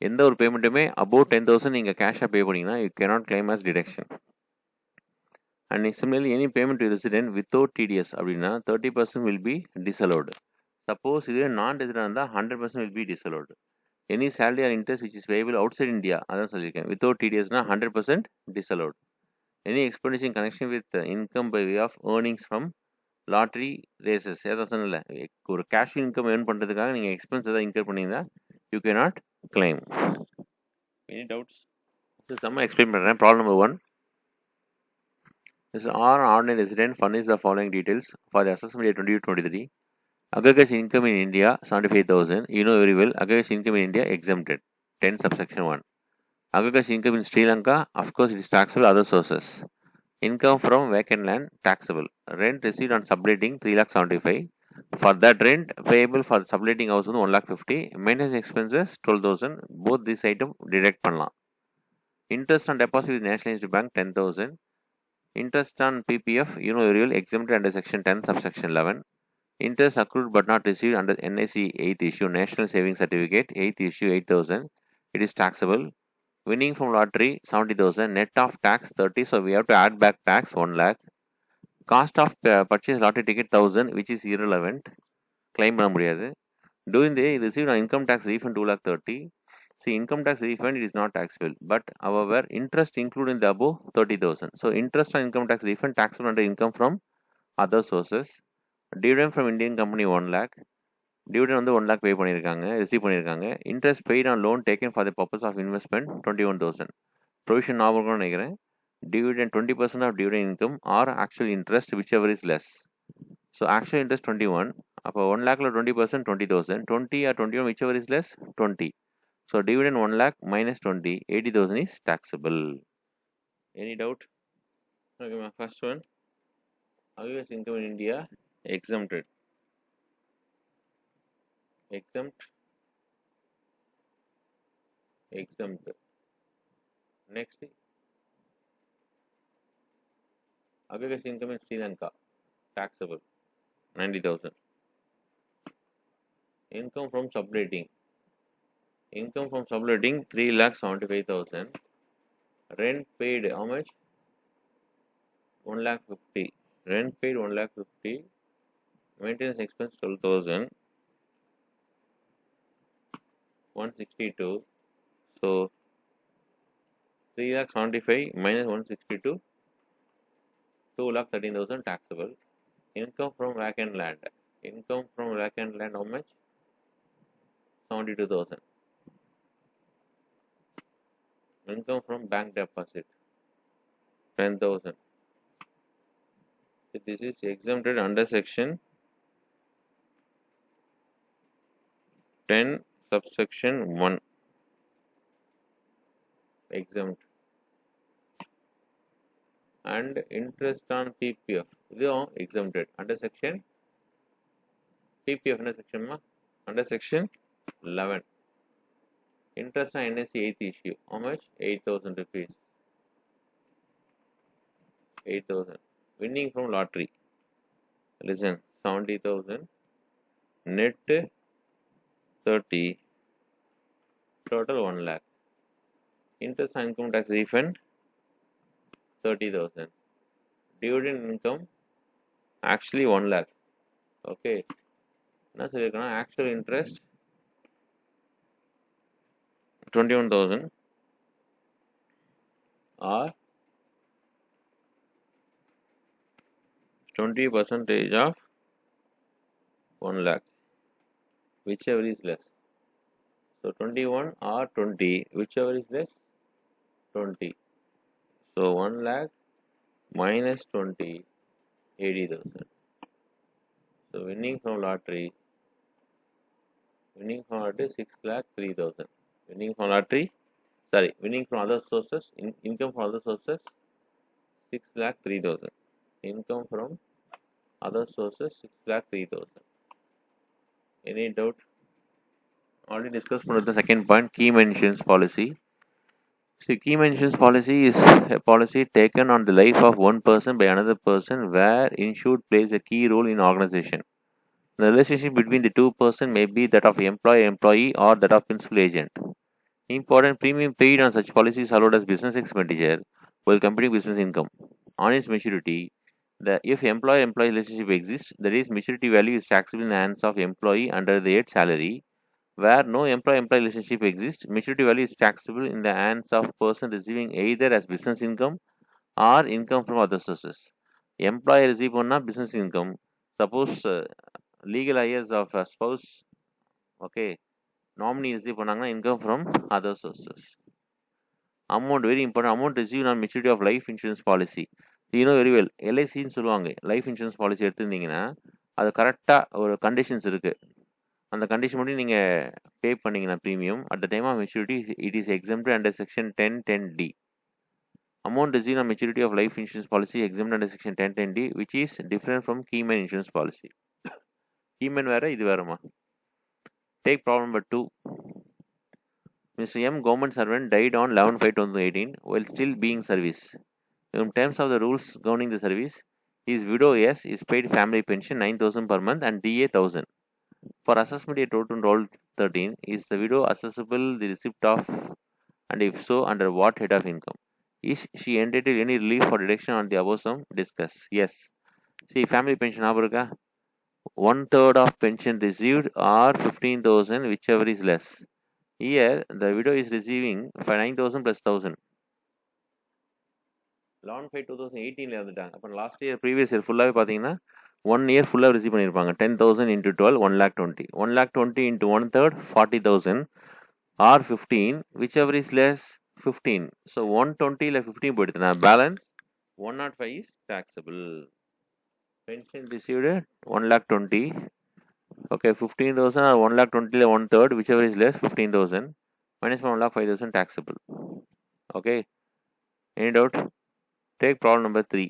Speaker 1: எந்த ஒரு பேமெண்ட்டுமே above 10,000 நீங்கள் கேஷாக pay பண்ணிங்கன்னா you cannot claim as deduction. And similarly any payment to resident without TDS அப்படின்னா 30% will be டிஸ்அலோடு. Suppose இது நான் ரெசிடென்ட் இருந்தால் 100% will be disallowed. Any salary or interest which is payable outside India, அதான் சொல்லியிருக்கேன், without டிடிஎஸ்னா 100% disallowed. Any expenditure in connection with income by way of earnings from lottery races, ஏதாவது சொன்னல, ஒரு cash income earn பண்ணுறதுக்காக நீங்கள் expense எதாவது incur பண்ணிங்கன்னா you cannot claim. Any doubts? செம்ம எக்ஸ்பிளைன் பண்ணுறேன். Problem number 1 is or ordinary resident furnish the following details for the assessment year 2023. Aggregate income in India 75,000. You know very well, aggregate income in India exempted, 10 subsection 1. Aggregate income in Sri Lanka, of course it is taxable other sources. Income from vacant land taxable. Rent received on subletting 3,75,000. For that rent payable for subletting house வந்து 1,50,000. Maintenance expenses 12,000. Both this item deduct பண்ணலாம். Interest on deposit with nationalized bank 10,000. Interest on PPF, you know very well, exempted under section 10 subsection 11. Interest accrued but not received under NIC 8th issue National Savings Certificate 8th issue 8,000. It is taxable. Winning from lottery 70,000. Net of tax 30, so we have to add back tax 1 lakh. Cost of purchase lottery ticket 1,000, which is irrelevant, claim பண்ண முடியாது. During the received an income tax refund 2,30,000. See, income tax refund, it is not taxable, but however interest included in the above 30,000. So interest on income tax refund taxable under income from other sources. Dividend from Indian company 1 lakh. Dividend வந்து 1 lakh pay பண்ணியிருக்காங்க, receive பண்ணியிருக்காங்க. Interest paid on loan taken for the purpose of investment 21,000. Provision ஞாபகம் நினைக்கிறேன். Dividend 20% of dividend income or actual interest which ever is less. So actual interest 21. அப்போ 1 lakhல 20% 20,000. 20 or 21 which ever is less 20. So dividend 1 lakh minus 20, 80,000 is taxable. Any doubt? Okay, my first one. Aggregate income in India exempted. Exempt. Next, aggregate income in Sri Lanka taxable 90,000. Income from subletting 3,75,000. Rent paid how much? 1,50,000. Rent paid 1,50,000. Maintenance expense 12,000. 162. So 3,75,000 minus 162, 2,13,000 taxable. Income from vacant land. How much? 72,000. Income from bank deposit 10,000. So this is exempted under section 10 subsection 1. Exempt. And interest on PPF இது exempted under section PPF under section 11. Interest on NSE 8th issue how much? 8,000 rupees. 8,000. Winning from lottery, listen, 70,000. Net 30. total 1 lakh. Interest and income tax refund 30,000. Dividend income actually 1 lakh. Okay. Now, so actual interest 21,000 or 20% of 1 lakh, whichever is less. So 21 or 20, whichever is less, 20. So 1 lakh minus 20, 80,000. So winning from lottery 6 lakh 3,000. Winning from other sources, income from other sources 6 lakh 3,000. Income from other sources 6 lakh 3,000. Any doubt? Already discussed the second point, key insurance policy. See, key insurance policy is a policy taken on the life of one person by another person where insured plays a key role in organization. The relationship between the two persons may be that of employee or that of principal agent. Important premium paid on such policies allowed as business expenditure while computing business income. On its maturity, if employer-employee relationship exists, that is, maturity value is taxable in the hands of employee under their salary. Where no employer-employee relationship exists, maturity value is taxable in the hands of person receiving either as business income or income from other sources. Employer receive business income. Suppose legal heirs of a spouse, okay, nominee receive income from other sources. Amount, very important, amount received on maturity of life insurance policy. You know very well, LICன்னு சொல்லுவாங்க, life insurance policy எடுத்திருந்தீங்கன்னா அது கரெக்டாக ஒரு conditions இருக்குது. அந்த condition மட்டும் நீங்கள் pay பண்ணிங்கன்னா premium at the time of maturity it is exempted under section 1010D. Amount received on maturity of life insurance policy exempt under section 1010D, which is different from Keyman insurance policy. Keyman வேற, இது வேறமா. Take problem number 2. Mr. M, government servant, died on 11/5/2018 while still being service. In terms of the rules governing the service, his widow S is paid family pension 9,000 per month and DA 1,000. For assessment a total roll 13, is the widow assessable the receipt of, and if so, under what head of income? Is she entitled any relief or deduction on the above sum? Discuss. Yes. See, family pension aburga 1/3 of pension received or 15,000, whichever is less. Here the widow is receiving 9,000 plus 1,000. 11/5/2018 வந்துட்டாங்க. அப்போ last year previous year ஃபுல்லாகவே பார்த்தீங்கன்னா 1 year ஃபுல்லாக receive பண்ணியிருப்பாங்க. 10,000 into 12, 1,20,000. 1,20,000 into 1/3, 40,000 or 15, whichever is less, 15. So 120 இல்லை 15 போயிடுதுன்னா balance 105 is taxable. Pension received 1,20,000. Okay, 15,000 or 1,20,000 இல்லை 1/3, whichever is less, 15,000 minus 1,05,000 taxable. Okay, any doubt? Take problem number 3.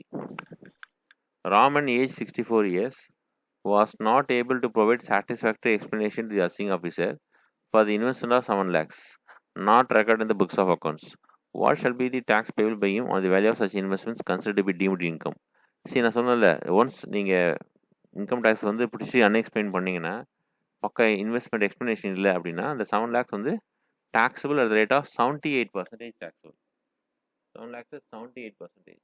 Speaker 1: Raman, age 64 years, was not able to provide satisfactory explanation to the assessing officer for the investment of 7 lakhs, not recorded in the books of accounts. What shall be the tax payable by him on the value of such investments considered to be deemed income? See, நான் சொன்னல, once நீங்கள் income tax வந்து பிடிச்சி unexplained பண்ணிங்கன்னா பக்க investment explanation இல்லை அப்படின்னா அந்த 7 lakhs வந்து taxable at the rate of 78% taxable. 7 lakhs is 78%.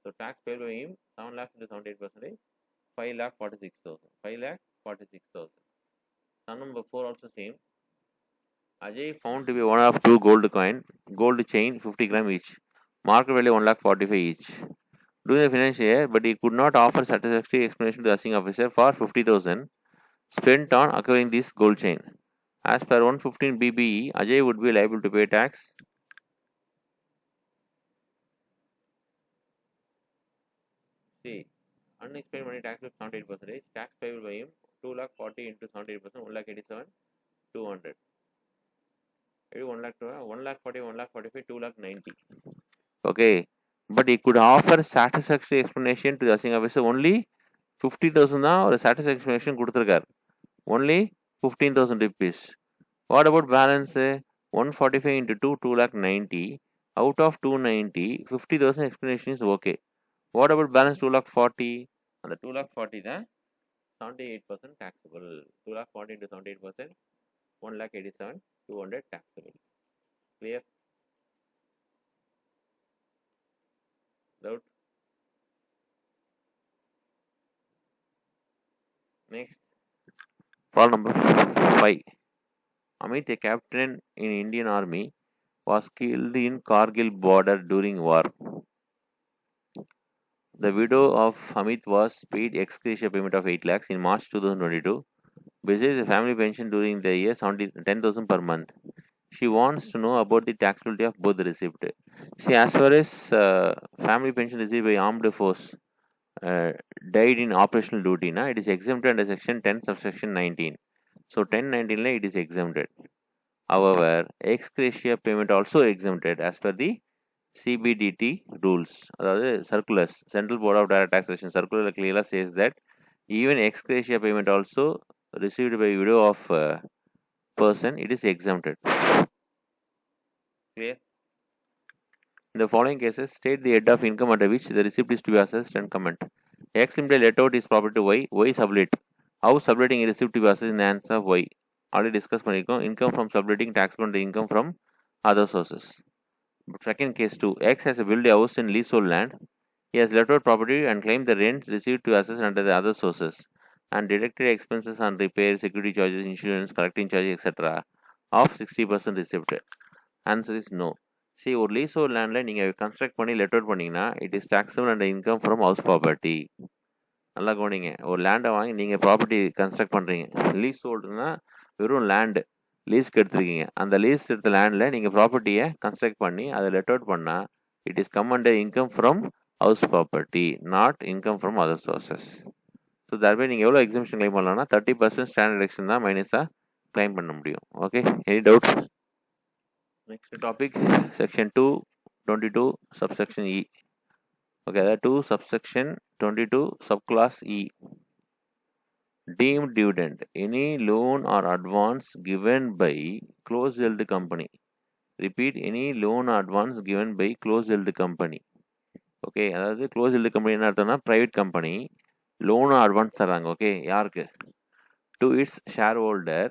Speaker 1: So tax paid by him, 7 lakhs into 78%, 5,46,000. 5,46,000. Sum number 4 also same. Ajay found to be one of 2 gold chain 50 gram each. Market value 1,45,000 each. During the financial year, but he could not offer satisfactory explanation to the assessing officer for 50,000 spent on acquiring this gold chain. As per 115 BBE, Ajay would be liable to pay tax. See, unexplained money tax is 78%. Tax payable by him 2,40,000 into 78%, 1,87,000, 200. 1,40,000, 1,45,000, 2,90,000. Okay, but he could offer satisfactory explanation to the assessing officer only 50,000 தான் ஒரு satisfactory explanation கொடுத்துருக்காரு. Only 15,000 rupees. What about balance? 145 into 2, 2,90,000. Out of 290, 50,000 explanation is okay. What about balance 2,40,000? And the 2,40,000 தான் 78% taxable. 2,40,000 into 78%, 1,87,200 taxable. Clear? Doubt? Next. Problem number 5. Amit, a captain in Indian Army, was killed in Kargil border during war. The widow of Amit was paid ex gratia payment of 8 lakhs in March 2022. Besides the family pension during the year, 10,000 per month. She wants to know about the taxability of both the receipt. See, as far as family pension received by armed force died in operational duty, it is exempted under section 10 subsection 19. So 1019 it is exempted. However, ex gratia payment also exempted as per the CBDT rules. Circulars, Central Board of Direct Taxation circular clearly says that even ex gratia payment also received by widow of person, it is exempted. Clear? In the following cases, state the head of income under which the receipt is to be assessed and comment. X limited let out his property to Y, Y sublet. How subletting a receipt to be assessed in the hands of Y? Already discussed பண்ணிருக்கோம். Income from subletting taxable under income from other sources. But second case 2, X has built a house in leasehold land. He has let out property and claimed the rent received to assess under the other sources and deducted expenses on repair, security charges, insurance, collecting charges, etc. of 60% received. Answer is no. See, ஒரு lease hold லேண்டில் நீங்கள் construct பண்ணி let out பண்ணிங்கன்னா it is taxable and income from house property. நல்லா கவனிங்க, ஒரு லேண்டை வாங்கி நீங்கள் ப்ராப்பர்ட்டி கன்ஸ்ட்ரக்ட் பண்ணுறீங்க. லீஸ் ஹோல்டுனா வெறும் லேண்டு லீஸ்க்கு எடுத்துருக்கீங்க. அந்த லீஸ் எடுத்த லேண்டில் நீங்கள் ப்ராப்பர்ட்டியை கன்ஸ்ட்ரக்ட் பண்ணி அதை லெட் அவுட் பண்ணால் it is come under income from house property, not income from other sources. So thereby நீங்கள் எவ்வளோ எக்ஸம்ஷன் கிளைம் பண்ணலாம்னா 30% ஸ்டாண்டர்ட் எக்ஷன் தான் மைனஸாக கிளைம் பண்ண முடியும். Okay, any doubt? Next topic, section 222 subsection E. Okay, that 2 subsection 22 subclass E. Deemed dividend, any loan or advance given by closed held company. Repeat, any loan or advance given by closed held company. Okay, அதாவது closed held company என்ன அர்த்தம்னா private company loan or advance தராங்க. Okay, யாருக்கு? To its shareholder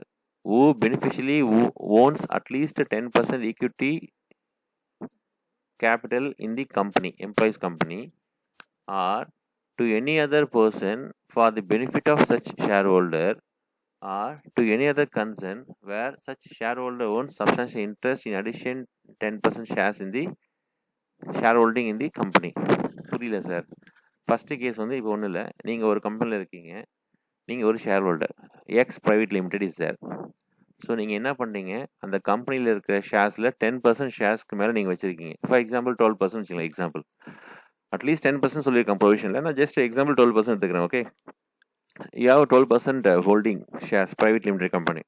Speaker 1: who beneficially owns at least 10% equity capital in the company, employees company, or to any other person for the benefit of such shareholder, or to any other concern where such shareholder owns substantial interest in addition 10% shares in the shareholding in the company. புரியல sir? First case வந்து இப்போ ஒன்றும் இல்லை, நீங்கள் ஒரு கம்பெனியில் இருக்கீங்க, நீங்கள் ஒரு shareholder, X private limited is there. So நீங்கள் என்ன பண்ணுறீங்க, அந்த கம்பெனியில் இருக்கிற ஷேர்ஸில் 10% ஷேர்ஸ்க்கு மேலே நீங்கள் வச்சுருக்கீங்க. ஃபார் எக்ஸாம்பிள் 12% வச்சுக்கலாம். எக்ஸாம்பிள் அட்லீஸ்ட் 10% சொல்லியிருக்கேன் ப்ரொவிஷனில், நான் ஜஸ்ட் எக்ஸாம்பிள் 12% எடுத்துக்கிறேன். Okay, you have 12% holding shares private limited company.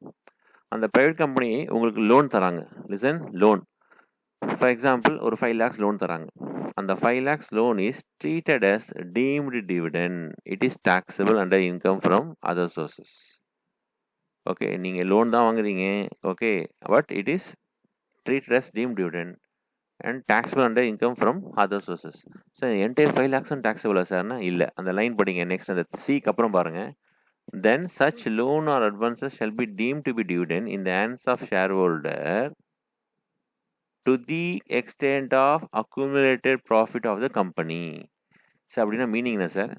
Speaker 1: அந்த ப்ரைவேட் கம்பெனி உங்களுக்கு லோன் தராங்க. லிசன், லோன் ஃபார் எக்ஸாம்பிள் ஒரு 5 lakhs லோன் தராங்க. அந்த 5 lakhs loan is treated as deemed dividend. It is taxable under income from other sources. Okay, நீங்கள் loan தான் வாங்குறீங்க. Okay, but it is treated as deemed dividend and taxable under income from other sources. So entire 5 lakhs taxable சார்னா இல்லை. அந்த line படிங்க next, அந்த சிக்கு அப்புறம் பாருங்கள். Then such loan or advances shall be deemed to be dividend in the hands of shareholder to the extent of accumulated profit of the company. Sir அப்படின்னா meaning என்ன சார்?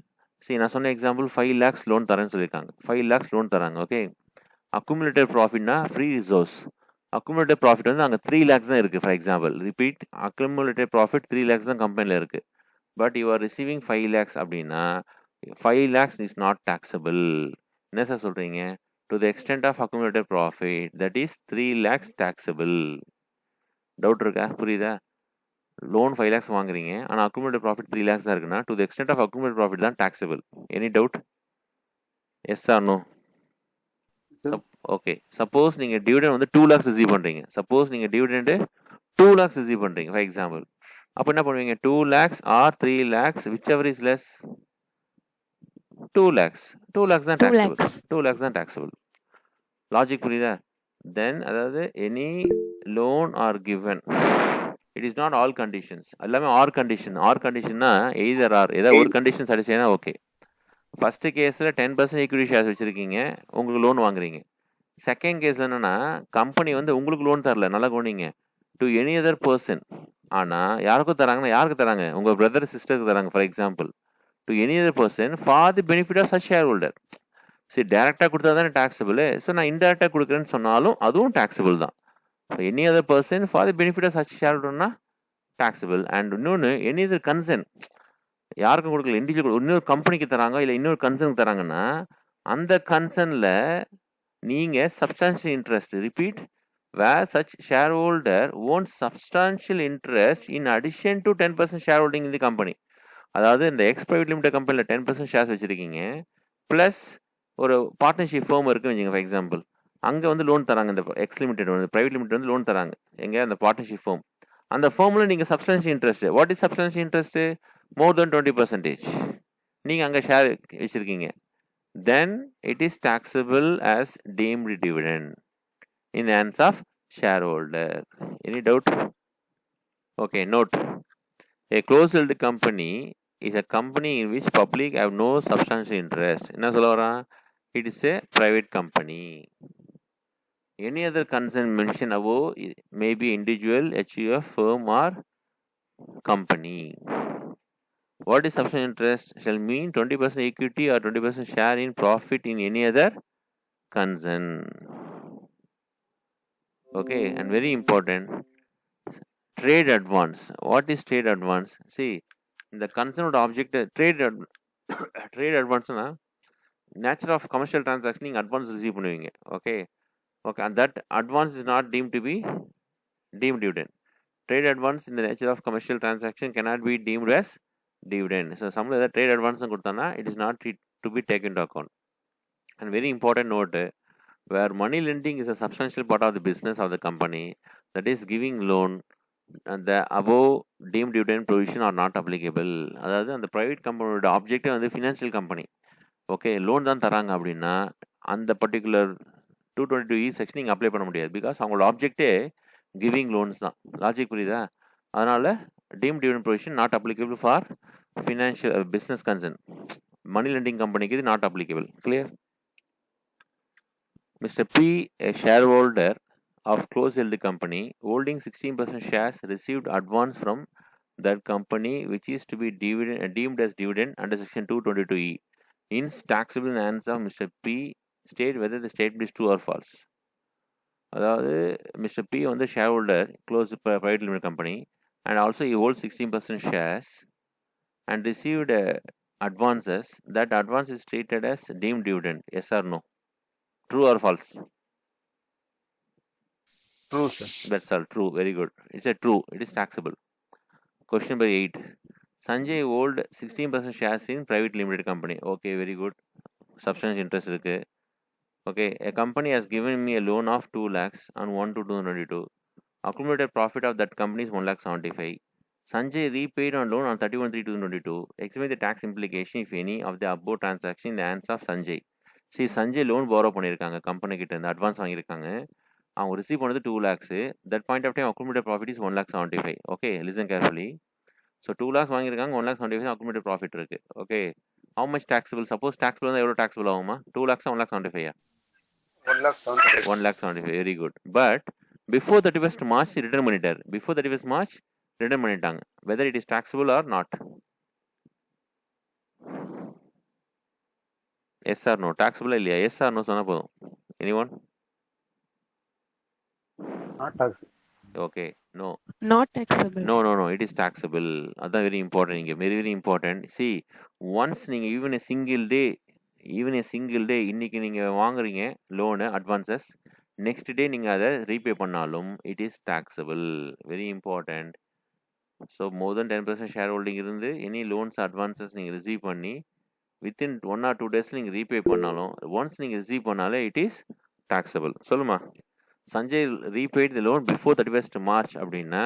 Speaker 1: சரி, நான் சொன்ன எக்ஸாம்பிள் 5 lakhs லோன் தரேன்னு சொல்லியிருக்காங்க. 5 lakhs loan தராங்க. Okay, accumulated ப்ராஃபிட்னா free resource. Accumulated profit வந்து அங்கே 3 lakhs தான் இருக்குது. For example repeat, accumulated profit 3 lakhs தான் கம்பெனியில் இருக்குது. But you are receiving 5 lakhs அப்படின்னா 5 lakhs இஸ் நாட் taxable. என்ன சார் சொல்கிறீங்க? To the extent of accumulated profit, that is 3 lakhs taxable. Doubt இருக்கா? புரியுதா? லோன் 5 lakhs வாங்குறீங்க, ஆனால் அக்குமுலேட்டட் ப்ராஃபிட் 3 lakhs தான் இருக்குன்னா to the extent of accumulated profit தான் taxable. Any doubt? Yes or no? Okay, suppose நீங்கள் டிவிடெண்ட் வந்து 2 lakhs receive பண்ணுறீங்க. சப்போஸ் நீங்கள் டிவிடெண்டு 2 lakhs ரிசீவ் பண்ணுறீங்க ஃபார் எக்ஸாம்பிள். அப்போ என்ன பண்ணுவீங்க? 2 lakhs or 3 lakhs, which ever is less. 2 lakhs தான் taxable. 2 lakhs தான் taxable. லாஜிக் புரியுதா? தென் அதாவது any loan or given, it is not all conditions, எல்லாமே R condition. R கண்டிஷன்னா either R, ஏதாவது ஒரு கண்டிஷன் சாட்டிஸ்ஃபைனா ஓகே. ஃபஸ்ட்டு கேஸில் 10% ஈக்விட்டி ஷேர்ஸ் வச்சுருக்கீங்க, உங்களுக்கு லோன் வாங்குறீங்க. செகண்ட் கேஸில் என்னென்னா கம்பெனி வந்து உங்களுக்கு லோன் தரல, நல்லா கவனிங்க, டு எனி அதர் பர்சன். ஆனால் யாருக்கும் தராங்கன்னா யாருக்கு தராங்க? உங்கள் பிரதர் சிஸ்டருக்கு தராங்க. For example, to any other person for the benefit of such shareholder. சரி, டேரெக்டாக கொடுத்தா தானே டேக்ஸபிள். ஸோ நான் இன்டெரக்டாக கொடுக்குறேன்னு சொன்னாலும் அதுவும் டேக்ஸபிள் தான். So any other person for the benefit of such share ஹோல்டர்னா டேக்ஸபிள். அண்ட் இன்னொன்று, எனி அதர் கன்சர்ன், யாருக்கும் கொடுக்கல, இண்டிவிஜுவல் இன்னொரு கம்பெனிக்கு தராங்க இல்லை இன்னொரு கன்சர்னுக்கு தராங்கன்னா அந்த கன்சர்னில் நீங்கள் substantial interest, repeat, where such shareholder owns substantial interest in addition to 10% shareholding in the company. அதாவது இந்த எக்ஸ் பிரைவேட் லிமிடெட் கம்பெனியில் 10% ஷேர்ஸ் வச்சுருக்கீங்க, ப்ளஸ் ஒரு பார்ட்னர்ஷிப் ஃபேம் இருக்குன்னு வச்சுங்க. ஃபார் எக்ஸாம்பிள், அங்கே வந்து லோன் தராங்க, இந்த எக்ஸ் லிமிடெட் வந்து ப்ரைவேட் லிமிடெட் வந்து லோன் தராங்க எங்கே? அந்த பார்ட்னர்ஷிப் ஃபேம். அந்த ஃபேமில் நீங்கள் substantial interest, what is substantial interest? More then 20% நீங்கள் அங்கே ஷேர் வச்சுருக்கீங்க. Then it is taxable as deemed dividend in the hands of shareholder. Any doubt? Okay, note. A closed-held company is a company in which public have no substantial interest. என்ன சொல்ல வரா? It is a private company. Any other concern mentioned above may be individual, HUF, firm or company. What is substantial interest? Shall mean 20% equity or 20% share in profit in any other concern. Okay, and very important, trade advance. What is trade advance? See, the concerned object, trade advance na nature of commercial transaction, நீங்க advance receive பண்ணுவீங்க. Okay, and that advance is not deemed to be deemed dividend. Trade advance in the nature of commercial transaction cannot be deemed as dividend. So some other trade advance கொடுத்தானா it is not to be taken into account. And very important note, where money lending is a substantial part of the business of the company, that is giving loan, and the above deemed dividend provision are not applicable. அதாவது அந்த private கம்பெனியோட ஆப்ஜெக்டே வந்து financial company, okay, loan தான் தராங்க அப்படின்னா அந்த particular 222E section நீங்கள் apply பண்ண முடியாது. பிகாஸ் அவங்களோட ஆப்ஜெக்டே கிவிங் லோன்ஸ் தான். லாஜிக் புரியுதா? அதனால் deemed dividend provision not applicable for financial business concern. Money lending கம்பெனிக்கு இது not applicable. Clear? Mr. P, a shareholder of closed-held company holding 16% shares, received advance from that company which is to be deemed as dividend under section 222E. Hence, taxable in the hands of Mr. P. State whether the statement is true or false. அதாவது mister B வந்து share holder close private limited company, and also he holds 16% shares and received advances. That advance is treated as deemed dividend. Yes or no? True or false?
Speaker 2: True, sir.
Speaker 1: That's all. True. Very good. It's a true. It is taxable. Question number 8. Sanjay hold 16% shares in private limited company. Okay, very good. Substantial interest இருக்கு. Okay, a company has given me a loan of 2 lakhs on 1/2/2022. Accumulated profit of that company is 1,75,000. Sanjay repaid on loan on 31/3/2022. Explain the tax implication, if any, of the above transaction in the hands of Sanjay. See, Sanjay loan borrow பண்ணியிருக்காங்க company கிட்ட இருந்து, advance வாங்கியிருக்காங்க. அவங்க receive பண்ணது 2 lakhs. That point of time accumulated profit is 1,75,000. Okay, listen carefully. So 2 lakhs வாங்கியிருக்காங்க, 1,75,000 accumulated profit இருக்கு. Okay, how much taxable? Suppose taxable இருந்தால் எவ்வளோ taxable ஆகுமா? 2 lakhs 1,75,000. 1,75,000. Very good. But before 31st March return பண்ணிட்டார். Before 31st March return பண்ணிட்டாங்க. Whether it is taxable or not? Yes or no? Taxable இல்லையா? Yes or no சொன்னா போதும். Anyone?
Speaker 2: Not taxable.
Speaker 1: Okay, no.
Speaker 3: Not taxable.
Speaker 1: No, it is taxable. அதான் very important இங்கே. Very important. See, once நீங்கள் even a single day இன்னைக்கு நீங்கள் வாங்குறீங்க loan advances, next day நீங்கள் அதை ரீபே பண்ணாலும் it is taxable. Very important. So more then 10% share holding இருந்து எனி லோன்ஸ் அட்வான்சஸ் நீங்கள் ரிசீவ் பண்ணி வித்தின் 1 or 2 days நீங்கள் ரீபே பண்ணாலும், ஒன்ஸ் நீங்கள் ரிசீவ் பண்ணாலே இட் இஸ் taxable. சொல்லுமா? Sanjay repaid the loan before 31st March அப்படின்னா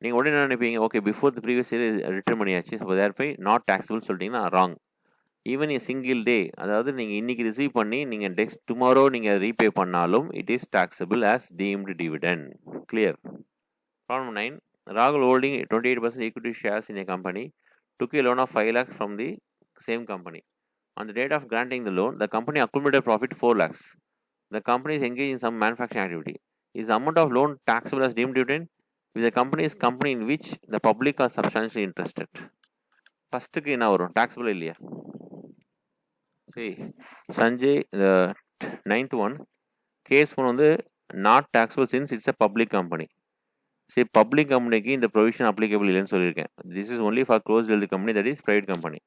Speaker 1: நீங்கள் உடனே என்ன நினைப்பீங்க? Okay, before the previous year return பண்ணியாச்சு, so there by not taxable சொல்லிட்டீங்கன்னா wrong. Even a single day, அதாவது நீங்கள் இன்றைக்கி ரிசீவ் பண்ணி நீங்கள் நெக்ஸ்ட் டுமாரோ நீங்கள் ரீபே பண்ணாலும் it is taxable as deemed dividend. Clear? Problem 9. Rahul holding 28% equity shares in a company took a loan of 5 lakhs from the same company. On the date of granting the loan, the company accumulated profit 4 lakhs. The company is engaged in some manufacturing activity. Is the amount of loan taxable as deemed dividend if the company is company in which the public are substantially interested? ஃபர்ஸ்ட்டுக்கு என்ன வரும்? taxable இல்லையா? See, Sanjay, the ninth one, case one வந்து not taxable since it's a public company. See, public companyக்கு இந்த provision applicable இல்லைன்னு சொல்லியிருக்கேன். This is only for closed held company, that is private company.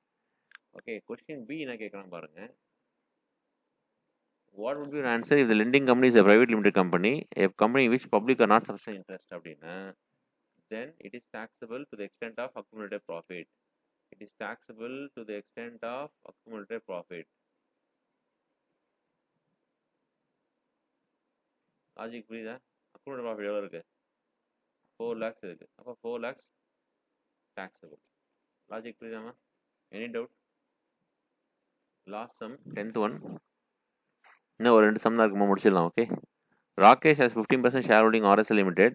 Speaker 1: Okay, question B என்ன கேட்கலாம் பாருங்க. What would be your answer if the lending company is a private limited company, a company in which public are not substantial interest அப்படின்னா, then it is taxable to the extent of accumulated profit. It is taxable to the extent of accumulated profit. Logic புரியுதா? accumulated profit எவ்வளோ இருக்கு? 4 lakhs இருக்கு. அப்போ 4 lakhs taxable. Logic புரியுதாமா? Any doubt? Last sum, 10th one. இன்னும் ஒரு 2 sum தான் இருக்குமா, முடிச்சிடலாம். Okay. Rakesh has 15% shareholding RSL Limited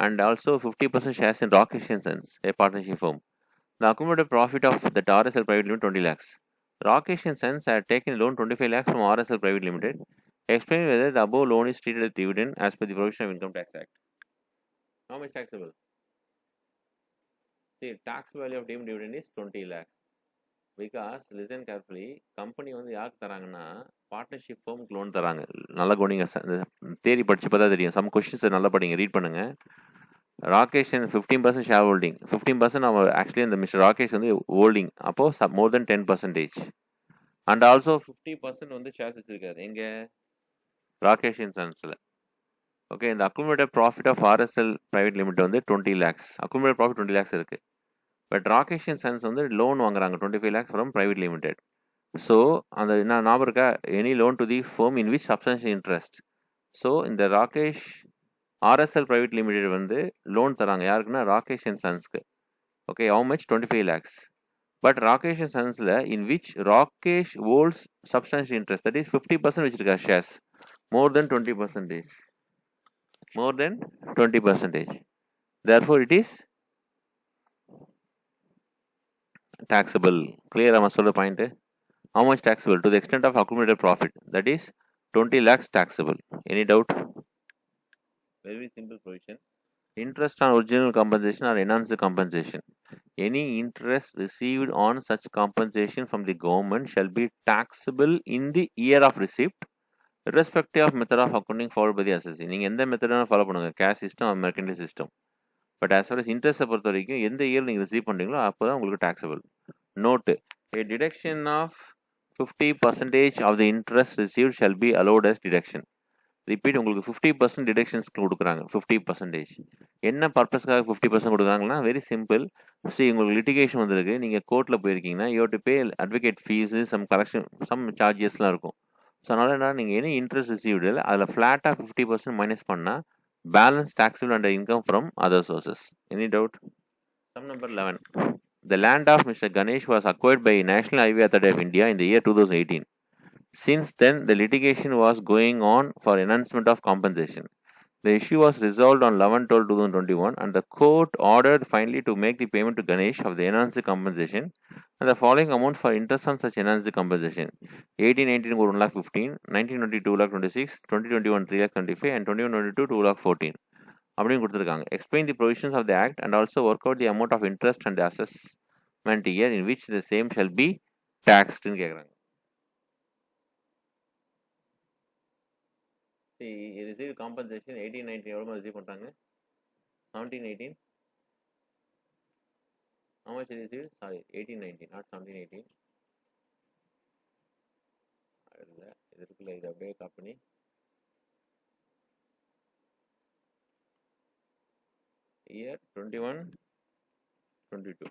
Speaker 1: and also 50% shares in Rakesh & Sons, a partnership firm. The accumulated profit of that RSL Private Limited 20 lakhs. Rakesh & Sons had taken a loan 25 lakhs from RSL Private Limited. Explain whether the above loan is treated as dividend as per the provision of Income Tax Act. How much taxable? See, tax value of deemed dividend is 20 lakhs. Because, listen carefully, company வந்து யாருக்கு தராங்கன்னா partnership ஃபர்முக்கு loan தராங்க. நல்லா கவனிங்க, தேரி படிச்சு பார்த்தா தெரியும். Some questions நல்லா படிங்க, ரீட் பண்ணுங்க. ராகேஷ் 15% ஷேர் ஹோல்டிங், 15% அவர் ஆக்சுவலி இந்த மிஸ்டர் ராகேஷ் வந்து ஹோல்டிங், அப்போது மோர் தென் 10%. அண்ட் ஆல்சோ 50% வந்து ஷேர்ஸ் வச்சிருக்காரு எங்கே? ராகேஷ் அண்ட் சன்ஸில். ஓகே, இந்த accumulated profit of RSL private limit வந்து 20 lakhs. அக்குமுலேட்டட் ப்ராஃபிட் 20 lakhs இருக்குது. பட் ராகேஷ் அண்ட் சன்ஸ் வந்து லோன் வாங்குறாங்க 25 lakhs from private limited. So அந்த என்ன ஞாபகம் இருக்கா? Any loan to the firm in which substantial interest. So இந்த ராகேஷ் ஆர்எஸ்எல் பிரைவேட் லிமிடெட் வந்து லோன் தராங்க யாருக்குன்னா ராகேஷ் அண்ட் சன்ஸ்க்கு. Okay, how much? 25 lakhs. But Rakesh and சன்ஸில் in which Rakesh holds substantial interest, that is 50% வச்சிருக்கா shares, more then 20%. More then 20%. therefore it is taxable. Clear ama solra point? How much taxable? To the extent of accumulated profit, that is 20 lakhs taxable. Any doubt? Very simple provision. Interest on original compensation or enhanced compensation. Any interest received on such compensation from the government shall be taxable in the year of receipt, irrespective of method of accounting followed by the assessee. நீங்கள் எந்த மெத்தடான follow பண்ணுங்க, cash system, mercantile system. But as far as இன்ட்ரெஸ்ட்டை பொறுத்த வரைக்கும் எந்த year நீங்கள் receive பண்ணுறீங்களோ அப்போ தான் உங்களுக்கு taxable. Note, a deduction of 50% of the interest received shall be allowed as deduction. Repeat, உங்களுக்கு 50% டிடக்ஷன்ஸ் கொடுக்குறாங்க. 50% என்ன பர்பஸ்க்காக 50% கொடுக்குறாங்கன்னா வெரி சிம்பிள். சரி, உங்களுக்கு லிட்டிகேஷன் வந்திருக்கு, நீங்கள் கோர்ட்டில் போயிருக்கீங்கன்னா you to pay advocate fees, some collection, some சார்ஜஸ்லாம் இருக்கும். ஸோ அதனால என்ன, நீங்கள் எனி இன்ட்ரெஸ்ட் ரிசீவ்டு அதில் ஃப்ளாட்டாக 50% மைனஸ் பண்ணால் balance taxable under income from other sources. Any doubt? Sum number 11. The land of Mr. Ganesh was acquired by National Highway Authority of India in the year 2018. Since then, the litigation was going on for enhancement of compensation. The issue was resolved on 11/12/2021 and the court ordered finally to make the payment to Ganesh of the enhanced compensation and the following amount for interest on such enhanced compensation. 1819 1,15,000, 1920 2,26,000, 2021 3,25,000 and 2122 2,14,000 அப்படின்னு கொடுத்துருக்காங்க. Explain the provisions of the act and also work out the amount of interest and the assessment year in which the same shall be taxed ன்னு கேட்குறாங்க. Receive compensation 1819 எவ்வளோ receive பண்ணுறாங்க? 1718. how much receive? Sorry, 1819, not 1718. இல்லை, இது இருக்குல்ல, இது அப்படியே copy year 21-22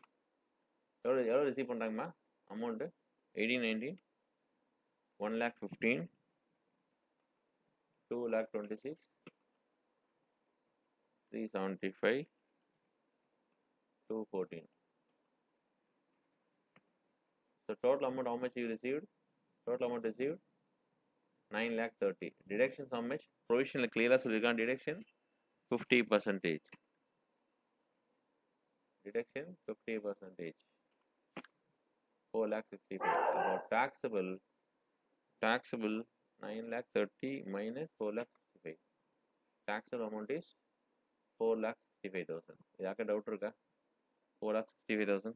Speaker 1: எவ்வளோ receive பண்ணுறாங்கம்மா amount? 1819, 1,15,000, 2,26,000, 375, 214. So total amount how much you received? Total amount received 9,30,000. Deductions how much? Provisional clear சொல்லிருக்கான். Deduction 50%. Deduction 50%. 4,65,000. About taxable 9,30,000 minus 4,65,000. Taxable amount is 4,65,000. Idakka doubt irukka? 4,65,000.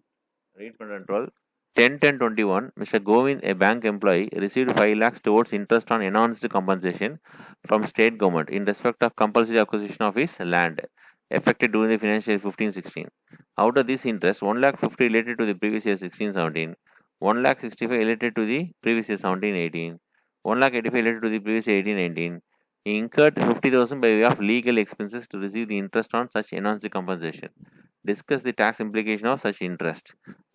Speaker 1: Read பண்ணுறேன் 12. 10-10-21, Mr. Govind, a bank employee, received 5 lakhs towards interest on enhanced compensation from state government in respect of compulsory acquisition of his land, effected during the financial year 15-16. Out of this interest, 1,50,000 related to the previous year 16-17, 1,65,000 related to the previous year 17-18, 1,85,000 related to the previous year 18-19. He incurred 50,000 by way of legal expenses to receive the interest on such enhanced compensation. Discuss the tax implication of such interest.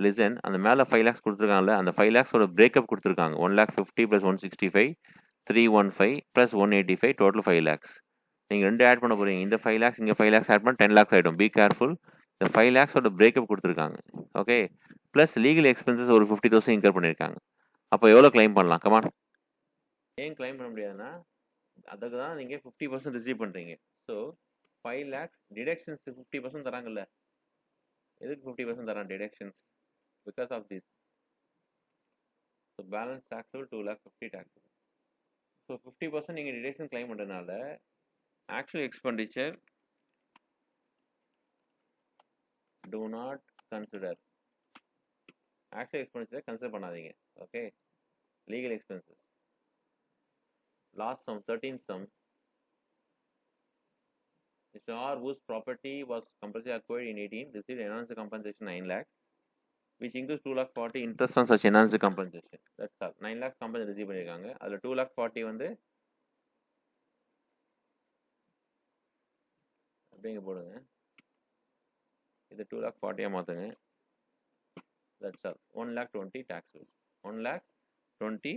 Speaker 1: Listen, அந்த மேலே 5 lakhs கொடுத்துருக்காங்கல்ல, அந்த 5 lakhஸோட breakup கொடுத்துருக்காங்க. 1,50,000 plus 165, 315 plus 185, total 5 lakhs. நீங்கள் ரெண்டு add பண்ண போகிறீங்க. இந்த 5 lakhs இங்கே 5 lakhs ஆட் பண்ண 10 lakhs ஆகிடும். Be careful. இந்த 5 lakhஸோட பிரேக்கப் கொடுத்துருக்காங்க. ஓகே, ப்ளஸ் லீகல் எக்ஸ்பென்சஸ் ஒரு 50,000 இன்கர் பண்ணியிருக்காங்க. அப்போ எவ்வளோ கிளைம் பண்ணலாம்? கமான். ஏன் கிளைம் பண்ண முடியாதுன்னா, அதுக்கு தான் நீங்கள் 50% ரிசீவ் பண்ணுறீங்க. ஸோ 5 lakhs டிடக்ஷன்ஸ் 50% தராங்கல்ல, எதுக்கு 50% தரான் deductions? Because of this. So balance taxable 2,50,000 taxable. So 50% நீங்கள் டிடக்ஷன் கிளைம் பண்ணுறதுனால actual expenditure do not consider. Actual expenditure consider பண்ணாதீங்க. Okay. Legal expenses. Last sum, 13th sum. Mr. R, whose property was compulsory acquired in 18, received enhanced compensation 9 lakhs. Which includes 2,40,000 interest on such enhanced compensation. That's all. 9 lakhs compensation receive பண்ணிருக்காங்க. அதில் 2,40,000 வந்து அப்படிங்க போடுங்க. இது 2,40,000 மாற்றுங்க. That's all. 1,20,000 taxable. 1,20,000